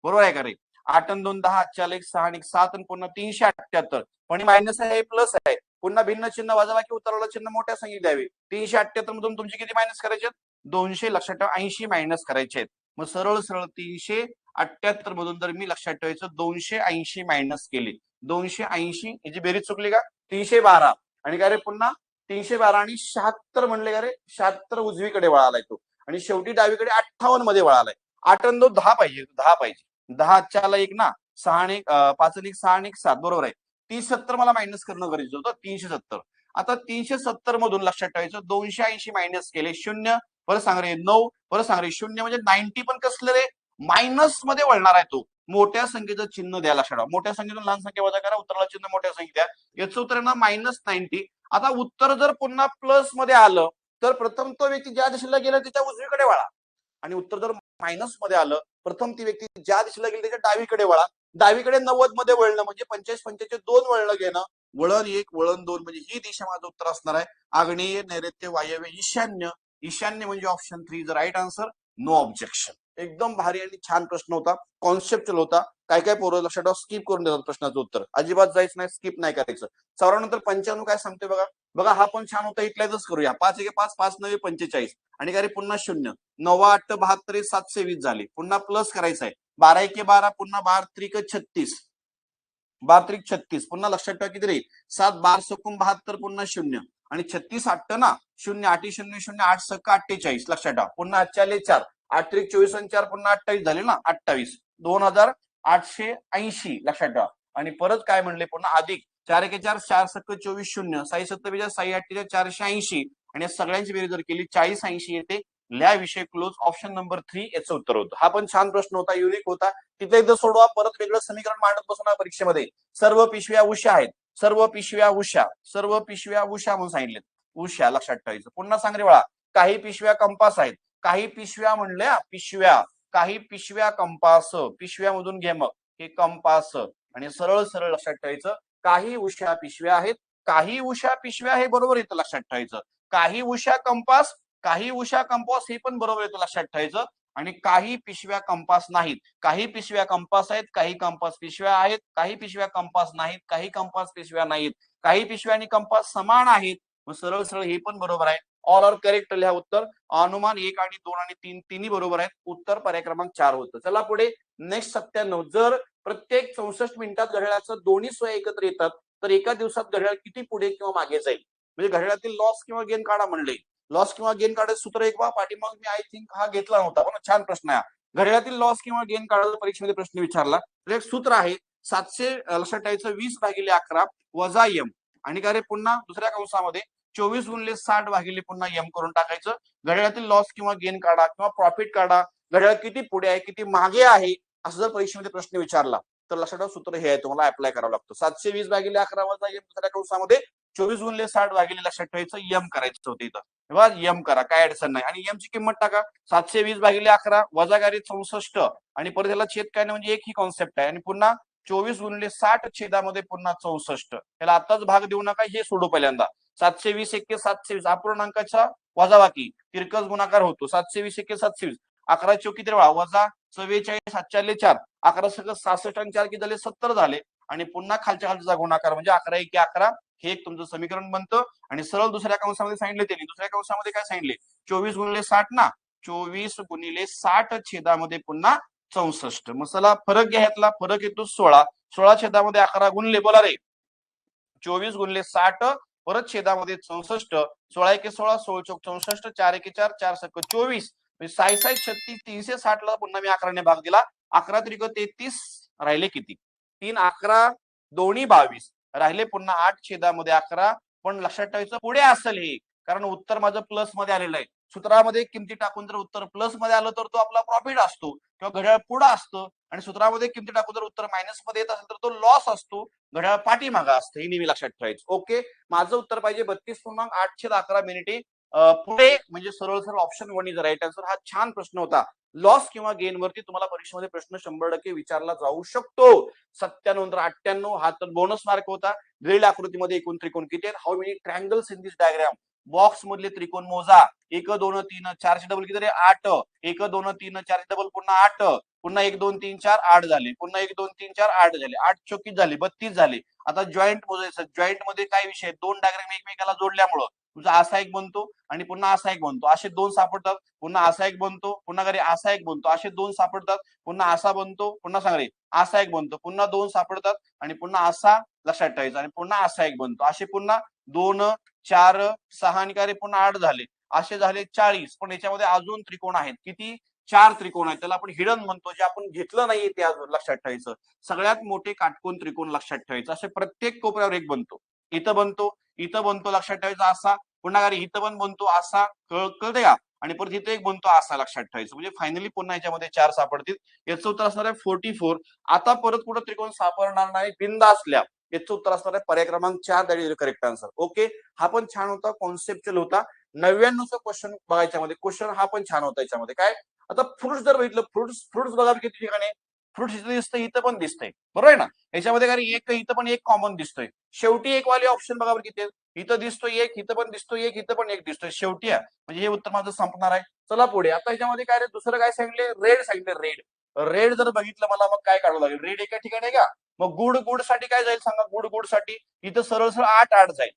A: बरोबर आहे का रे. 8 आणि 2 10 4 1 6 1 7 आणि पुन्हा 378. पण मायनस आहे प्लस आहे. पुन्हा भिन्न चिन्ह वजाबाकी उतरवलं चिन्ह मोठ्या संख्येत द्यावे. 378 मधून तुमचे किती मायनस करायचे 200 लक्षात ठेवा 80 मायनस करायचे आहेत. मग सरळ सरळ 378 मधून जर मी लक्षात ठेवायचं 280 मायनस केले 280 याची बेरीज चुकली का 312 आणि काय रे पुन्हा 312 आणि 76 म्हणले का रे 76 उजवीकडे वळालाय तो आणि शेवटी डावीकडे 58 मध्ये वळालाय. 8 आणि 2 10 पाहिजे 10 पाहिजे 10 4ला 1 ना 6 आणि 5 आणि 1 6 आणि 1 7 बरोबर आहे. 370 मला मायनस करणं गरजेचं होतं 370. आता 370 मधून लक्षात ठेवायचं 280 मायनस केले 0 परत सांग रे 9 परत सांग रे 0 म्हणजे 90 पण कसलं रे मायनस मध्ये वळणार आहे तो. मोठ्या संख्येचं चिन्ह द्या लक्षात ठेवा. मोठ्या संख्येतून लहान संख्या वजा करा उत्तराला चिन्ह मोठ्या संख्या द्या. याचं उत्तर ना -90. आता उत्तर जर पुन्हा प्लस मध्ये आलं तर प्रथम तो व्यक्ती ज्या दिशेला गेला त्याच्या उजवीकडे वळा आणि उत्तर जर मायनस मध्ये आलं प्रथम ती व्यक्ती ज्या दिशेला गेली त्याच्या डावीकडे वळा. डावीकडे 90 मध्ये वळणं म्हणजे 45 चे 2 वळणं घेणं वळण 1 वळण 2 म्हणजे ही दिशा माझं उत्तर असणार आहे. आग्नेय नैऋत्य वायव्य ईशान्य. ईशान्य म्हणजे option 3 is right answer. No objection. एकदम भारी आणि छान प्रश्न होता. कॉन्सेप्च्युअल होता. काय काय पोरं लक्षात ठेवा स्किप करून देतात प्रश्नाचं उत्तर अजिबात जायचं नाही स्किप नाही करायचं. 94 नंतर 95 काय सांगतोय बघा. बघा हा पण छान होता इथल्याच करूया 5 1 5 5 9 45 आणि काय रे पुन्हा 0 9 8 72 720 झाले. पुन्हा प्लस करायचं आहे 12 1 12 पुन्हा 12 3 36 12 3 36 पुन्हा लक्षात ठेवा किती रे 7 12 सकून 72 पुन्हा 0 आणि 36 8 ना 0 8 0 0 8 सक 48 लक्षात ठेवा. पुन्हा 4 4 8 3 24 आणि 4 पुन्हा 28 झाले ना 28 2880 लक्षात ठेवा. आणि परत काय म्हणले पुन्हा अधिक 4 1 4 4 सक 24 0 6 7 6 8 480 आणि या सगळ्यांची बेरीज जर केली 40 80 येते. लिहा विषय क्लोज. ऑप्शन नंबर 3 याचं उत्तर होतं. हा पण छान प्रश्न होता युनिक होता. तिथे एकदा सोडवा परत वेगळं समीकरण मांडत बसणार परीक्षेमध्ये. सर्व पिशव्या उषा आहेत. सर्व पिशव्या उषा म्हणून सांगितले उषा लक्षात ठेवायचं. पुन्हा सांग रे बाळा काही पिशव्या कंपास आहेत. काही पिशव्या म्हणल्या पिशव्या काही पिशव्या कंपास पिशव्यामधून घे मग हे कंपास आणि सरळ सरळ लक्षात ठेवायचं काही उषा पिशव्या आहेत. काही उषा पिशव्या हे बरोबर येतं लक्षात ठेवायचं. काही उषा कंपास हे पण बरोबर येतं लक्षात ठेवायचं. आणि काही पिशव्या कंपास नाहीत. काही पिशव्या कंपास आहेत. काही कंपास पिशव्या आहेत. काही पिशव्या कंपास नाहीत. काही कंपास पिशव्या नाहीत. काही पिशव्या आणि कंपास समान आहेत. मग सरळ सरळ हे पण बरोबर आहे. ऑल आर करेक्ट लिहा उत्तर. अनुमान 1 आणि 2 आणि 3 तिन्ही बरोबर आहेत. उत्तर पर्याय क्रमांक 4 होतं. चला पुढे नेक्स्ट 97 जर प्रत्येक 64 मिनिटात घड्याळाचं दोन्ही सोय एकत्र येतात तर एका दिवसात घड्याळ किती पुढे किंवा मागे जाईल. म्हणजे घड्याळातील लॉस किंवा गेन काढा म्हणले लॉस किंवा गेन काढायचं सूत्र एक बा पाठीमाग मी आय थिंक हा घेतला नव्हता, पण छान प्रश्न आहे. घड्याळातील लॉस किंवा गेन काढायचा परीक्षेमध्ये प्रश्न विचारला तर एक सूत्र आहे 700 लक्षात ठेवायचं 20/11 वजा एम आणि काय रे पुन्हा दुसऱ्या कंसामध्ये 24 × 60 भागिले पुन्हा एम करून टाकायचं. घड्याळातील लॉस किंवा गेन काढा किंवा प्रॉफिट काढा, घड्याळ किती पुढे आहे किती मागे आहे असं जर परीक्षेमध्ये प्रश्न विचारला तर लक्षात ठेवा सूत्र हे आहे, तुम्हाला अप्लाय करावं लागतं. 720/11 वजा एम दुसऱ्या कंसामध्ये 24 × 60 भागिले लक्षात ठेवायचं एम करायचं होतं इथं. एम करा, काय अडचण नाही. आणि एम ची किंमत टाका 720/11 वजा 64 आणि परत याला छेद काय नाही म्हणजे एक ही कॉन्सेप्ट आहे. आणि पुन्हा 24 × 60 छेदामध्ये पुन्हा 64. याला आताच भाग देऊ नका, हे सोडू पहिल्यांदा. 720 × 720 अपूर्णांकाचा वजाबाकी तिरकस गुणाकार होतो. 720 × 720 11 चौकी 13 वजा 44 7 4 11 सगळं 66 आणि 4 किती झाले 70 झाले. आणि पुन्हा खालच्या खालचा गुणाकार म्हणजे 11 × 11 हे एक तुमचं समीकरण बनतं. आणि सरळ दुसऱ्या कंसामध्ये सांगितले त्यांनी, दुसऱ्या कंसामध्ये काय सांगितले 24 × 60 ना, 24 × 60 छेदामध्ये पुन्हा 64. मग चला फरक घ्या, ह्यातला फरक येतो 16. 16 छेदामध्ये 11 गुणले, बोला रे 24 × 60 परत छेदामध्ये 64. 16 × 16 16 चौक 64 4 × 4 4 सक 24 साई 36 360 ला पुन्हा मी 11 ने भाग दिला. 11 त्रिक 33 राहिले किती 3 11 दोन्ही 22 राहिले पुन्हा 8 छेदामध्ये 11. पण लक्षात ठेवायचं पुढे असेल हे, कारण उत्तर माझं प्लस मध्ये आलेलं आहे. सूत्रामध्ये किमती टाकून जर उत्तर प्लस मध्ये आलं तर तो आपला प्रॉफिट असतो किंवा घड्याळ पुढे असतं. आणि सूत्रामध्ये किमती टाकून जर उत्तर मायनस मध्ये येत असेल तर तो लॉस असतो, घड्याळ पाठीमागा असतं. हे नेहमी लक्षात ठेवायचं. ओके, माझं उत्तर पाहिजे 32.811 मिनिटे पुढे, म्हणजे सरळ सरळ ऑप्शन 1 इज राईट आन्सर. हा छान प्रश्न होता. लॉस किंवा गेन वरती तुम्हाला परीक्षेमध्ये प्रश्न 100% विचारला जाऊ शकतो. 97 98 हा तर बोनस मार्क होता. ग्रेड आकृतीमध्ये एकूण त्रिकोण किती आहेत, how many triangles in this diagram. Box मधले त्रिकोण मोजा. 1 2 3 4 चे डबल किती रे 8. 1 2 3 4 चे डबल पुन्हा 8. पुन्हा 1 2 3 4 8 झाले. पुन्हा 1 2 3 4 8 झाले. 8 चौकी झाले 32 झाले. आता जॉईंट मोजायचं. जॉईंट मध्ये काय विषय, दोन डायग्राम एकमेकाला जोडल्यामुळं तुझा असा एक बनतो आणि पुन्हा असा एक बनतो, असे दोन सापडतात. पुन्हा असा एक बनतो, पुन्हा घरी असा एक बनतो, असे दोन सापडतात. पुन्हा असा बनतो, पुन्हा सांग रे असा एक बनतो, पुन्हा दोन सापडतात आणि पुन्हा असा लक्षात ठेवायचा आणि पुन्हा असा एक बनतो. असे पुन्हा 2 4 6 आणि काय रे पुन्हा 8 झाले. असे झाले 40. पण याच्यामध्ये अजून त्रिकोण आहेत. किती 4 त्रिकोण आहेत. त्याला आपण हिडन म्हणतो, जे आपण घेतलं नाहीये ते अजून लक्षात ठेवायचं. सगळ्यात मोठे काटकोन त्रिकोण लक्षात ठेवायचं. असे प्रत्येक कोपऱ्यावर एक बनतो. इथं बनतो, इथं बनतो लक्षात ठेवायचा असा. पुन्हा घरी इथं पण बनतो असा, कळते का. आणि परत इथे एक बनतो असा लक्षात ठेवायचं. म्हणजे फायनली पुन्हा याच्यामध्ये 4 सापडतील. याचं उत्तर असणार आहे 44. आता परत कुठं त्रिकोण सापडणार नाही बिंदा असल्या. याचं उत्तर असणार आहे पर्याय क्रमांक 4 that is correct answer. Okay, हा पण छान होता, कॉन्सेप्च्युअल होता. 99चा क्वेश्चन बघायच्या मध्ये क्वेश्चन हा पण छान होता. याच्यामध्ये काय, आता फ्रुट्स जर बघितलं, फ्रुट्स बघा किती ठिकाणी फ्रुट्स इथं दिसतंय, इथं पण दिसतंय, बरोबर आहे ना. याच्यामध्ये काय एक इथं पण एक कॉमन दिसतोय. शेवटी एक वाले ऑप्शन बघा किती, इथं दिसतोय एक, इथं पण दिसतोय एक, इथं पण एक दिसतोय. शेवटी म्हणजे हे उत्तर माझं संपणार आहे. चला पुढे. आता याच्यामध्ये काय रे दुसरं काय सांगितले, रेड सांगितले. रेड रेड जर बघितलं मला मग काय काढावं लागेल, रेड एका ठिकाणी आहे का. मग गुड साठी काय जाईल सांगा, गुड साठी इथं सरळ सरळ 8 8 जाईल.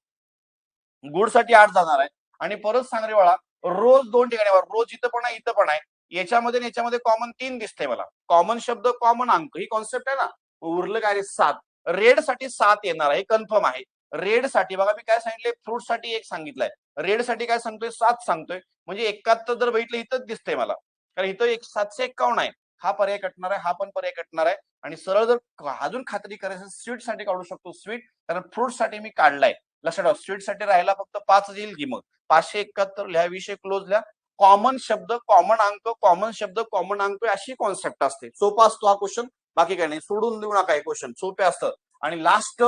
A: गुड साठी 8 जाणार आहे. आणि परत सांग रे बाळा, रोज 2 ठिकाणी, रोज इथं पण आहे इथं पण आहे. याच्यामध्ये कॉमन 3 दिसतंय मला. कॉमन शब्द कॉमन अंक ही कॉन्सेप्ट आहे ना. उरलं काय रे 7. रेड साठी 7 येणार आहे, कन्फर्म आहे. रेड साठी बघा मी काय सांगितलंय, फ्रूट साठी 1 सांगितलंय, रेड साठी काय सांगतोय 7 सांगतोय. म्हणजे 71 जर बघितलं इथंच दिसतंय मला, कारण इथं 751 आहे. हा पर्याय कटणार आहे, हा पण पर्याय कटणार आहे. आणि सरळ जर अजून खात्री करायचं स्वीट साठी काढू शकतो स्वीट, कारण फ्रूट साठी मी काढलाय. लक्षात ठेवा स्वीट साठी राहिला फक्त 5 येईल की मग 571 लिहा, विषय क्लोज लिहा. कॉमन शब्द कॉमन अंक, कॉमन शब्द कॉमन अंक अशी कॉन्सेप्ट असते. सोपा असतो हा क्वेश्चन, बाकी काही नाही. सोडून देऊ नका हे क्वेश्चन, सोपे असतं. आणि लास्ट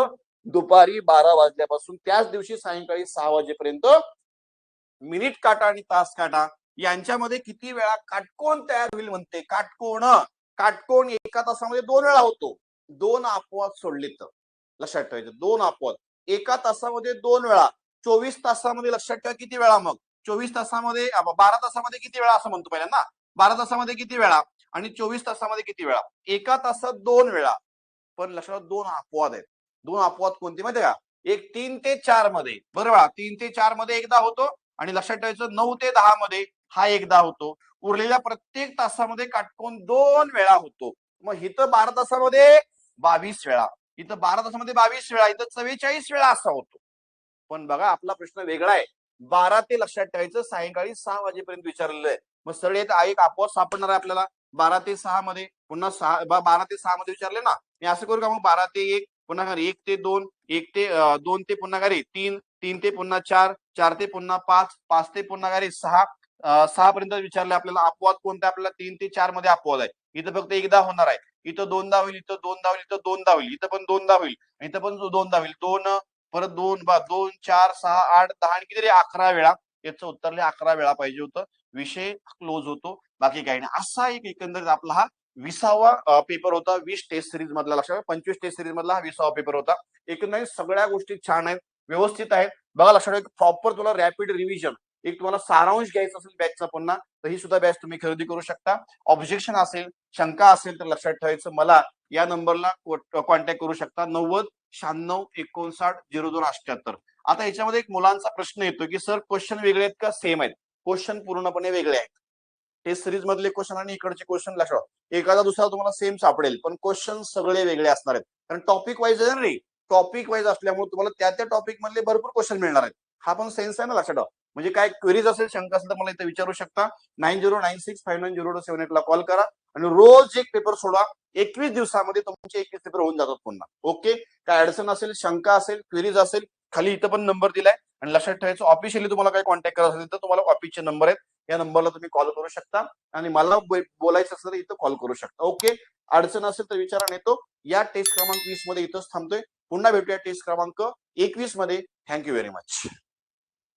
A: दुपारी 12 वाजल्यापासून त्याच दिवशी सायंकाळी 6 वाजेपर्यंत मिनिट काटा आणि तास काटा यांच्यामध्ये किती वेळा काटकोण तयार होईल म्हणते. काटकोण एका तासामध्ये 2 वेळा होतो. 2 अपवाद सोडले तर लक्षात ठेवायचं, 2 अपवाद एका तासामध्ये 2 वेळा. 24 तासामध्ये लक्षात ठेवा किती वेळा, मग 24 तासामध्ये 12 तासामध्ये किती वेळा असं म्हणतो पहिल्यांदा. 12 तासामध्ये किती वेळा आणि 24 तासामध्ये किती वेळा. एका तासात 2 वेळा. पण लक्षात 2 अपवाद आहेत. 2 अपवाद कोणते माहिती का, एक 3 ते 4 मध्ये, बरोबर 3 ते 4 मध्ये एकदा होतो. आणि लक्षात ठेवायचं 9 ते 10 मध्ये हा एकदा होतो. उरलेल्या प्रत्येक तासामध्ये काटकोन 2 वेळा होतो. मग इथं 12 तासामध्ये 22 वेळा, इथं 12 तासामध्ये 22 वेळा, इथं 44 वेळा असा होतो. पण बघा आपला प्रश्न वेगळा आहे. 12 ते लक्षात ठेवायचं सायंकाळी 6 वाजेपर्यंत विचारलेलं आहे. मग सरळ एक आपोआप सापडणार आहे आपल्याला 12 ते 6 मध्ये, पुन्हा 12 ते 6 मध्ये विचारले ना, मी असं करू का मग 12 ते 1 पुन्हा घरी 1 ते 2, 1 ते 2 ते पुन्हा घरी 3, 3 ते पुन्हा 4, 4 ते पुन्हा 5, 5 ते पुन्हा घरी 6, 6 पर्यंत विचारले आपल्याला. अपवाद कोणते आपल्याला 3 ते 4 मध्ये अपवाद आहे. इथं फक्त एकदा होणार आहे, इथं दोनदा होईल, इथं दोनदा होईल, इथं दोनदा होईल, इथं पण दोनदा होईल, इथं पण दोनदा होईल. 2 परत 2 2 4 6 8 10 आणि किती रे 11 वेळा. याचं उत्तर 11 वेळा पाहिजे होतं. विषय क्लोज होतो, बाकी काही नाही. असा एक एकंदरीत आपला हा 20वा पेपर होता 20 टेस्ट सिरीज मधला. लक्षात 25 टेस्ट सिरीज मधला हा 20वा पेपर होता. एकंदरीत सगळ्या गोष्टी छान आहेत, व्यवस्थित आहेत. बघा लक्षात प्रॉपर तुला रॅपिड रिव्हिजन, एक तुम्हाला सारांश घ्यायचा असेल बॅचचा पुन्हा, तर ही सुद्धा बॅच तुम्ही खरेदी करू शकता. ऑब्जेक्शन असेल, शंका असेल तर लक्षात ठेवायचं मला या नंबरला कॉन्टॅक्ट करू शकता. 90 96 59 02 78. आता याच्यामध्ये एक मुलांचा प्रश्न येतो की सर क्वेश्चन वेगळे आहेत का सेम आहेत? क्वेश्चन पूर्णपणे वेगळे आहेत. टेस्ट सिरीज मधले क्वेश्चन आणि इकडचे क्वेश्चन लक्षात एखादा दुसरा तुम्हाला सेम सापडेल, पण क्वेश्चन सगळे वेगळे असणार आहेत. कारण टॉपिक वाईज आहे ना रे, टॉपिक वाईज असल्यामुळे तुम्हाला त्या टॉपिक मधले भरपूर क्वेश्चन मिळणार आहेत. हा पण सेन्स आहे ना लक्षात. म्हणजे काय क्वेरीज असेल, शंका असेल तर मला इथे विचारू शकता. 9096590278 ला कॉल करा आणि रोज एक पेपर सोडा. 21 दिवसामध्ये तुमचे 21 पेपर होऊन जातात पुन्हा. ओके, काय अडचण असेल, शंका असेल, क्वेरीज असेल, खाली इथं पण नंबर दिलाय. आणि लक्षात ठेवायचं ऑफिशियली तुम्हाला काही कॉन्टॅक्ट करायचं असेल तर तुम्हाला ऑफिसचे नंबर आहेत, या नंबरला तुम्ही कॉल करू शकता आणि मला बोलायचं असेल तर इथं कॉल करू शकता. ओके, अडचण असेल तर विचारा. नेतो या टेस्ट क्रमांक 20 मध्ये इथंच थांबतोय. पुन्हा भेटूया टेस्ट क्रमांक 21 मध्ये. Thank you very much.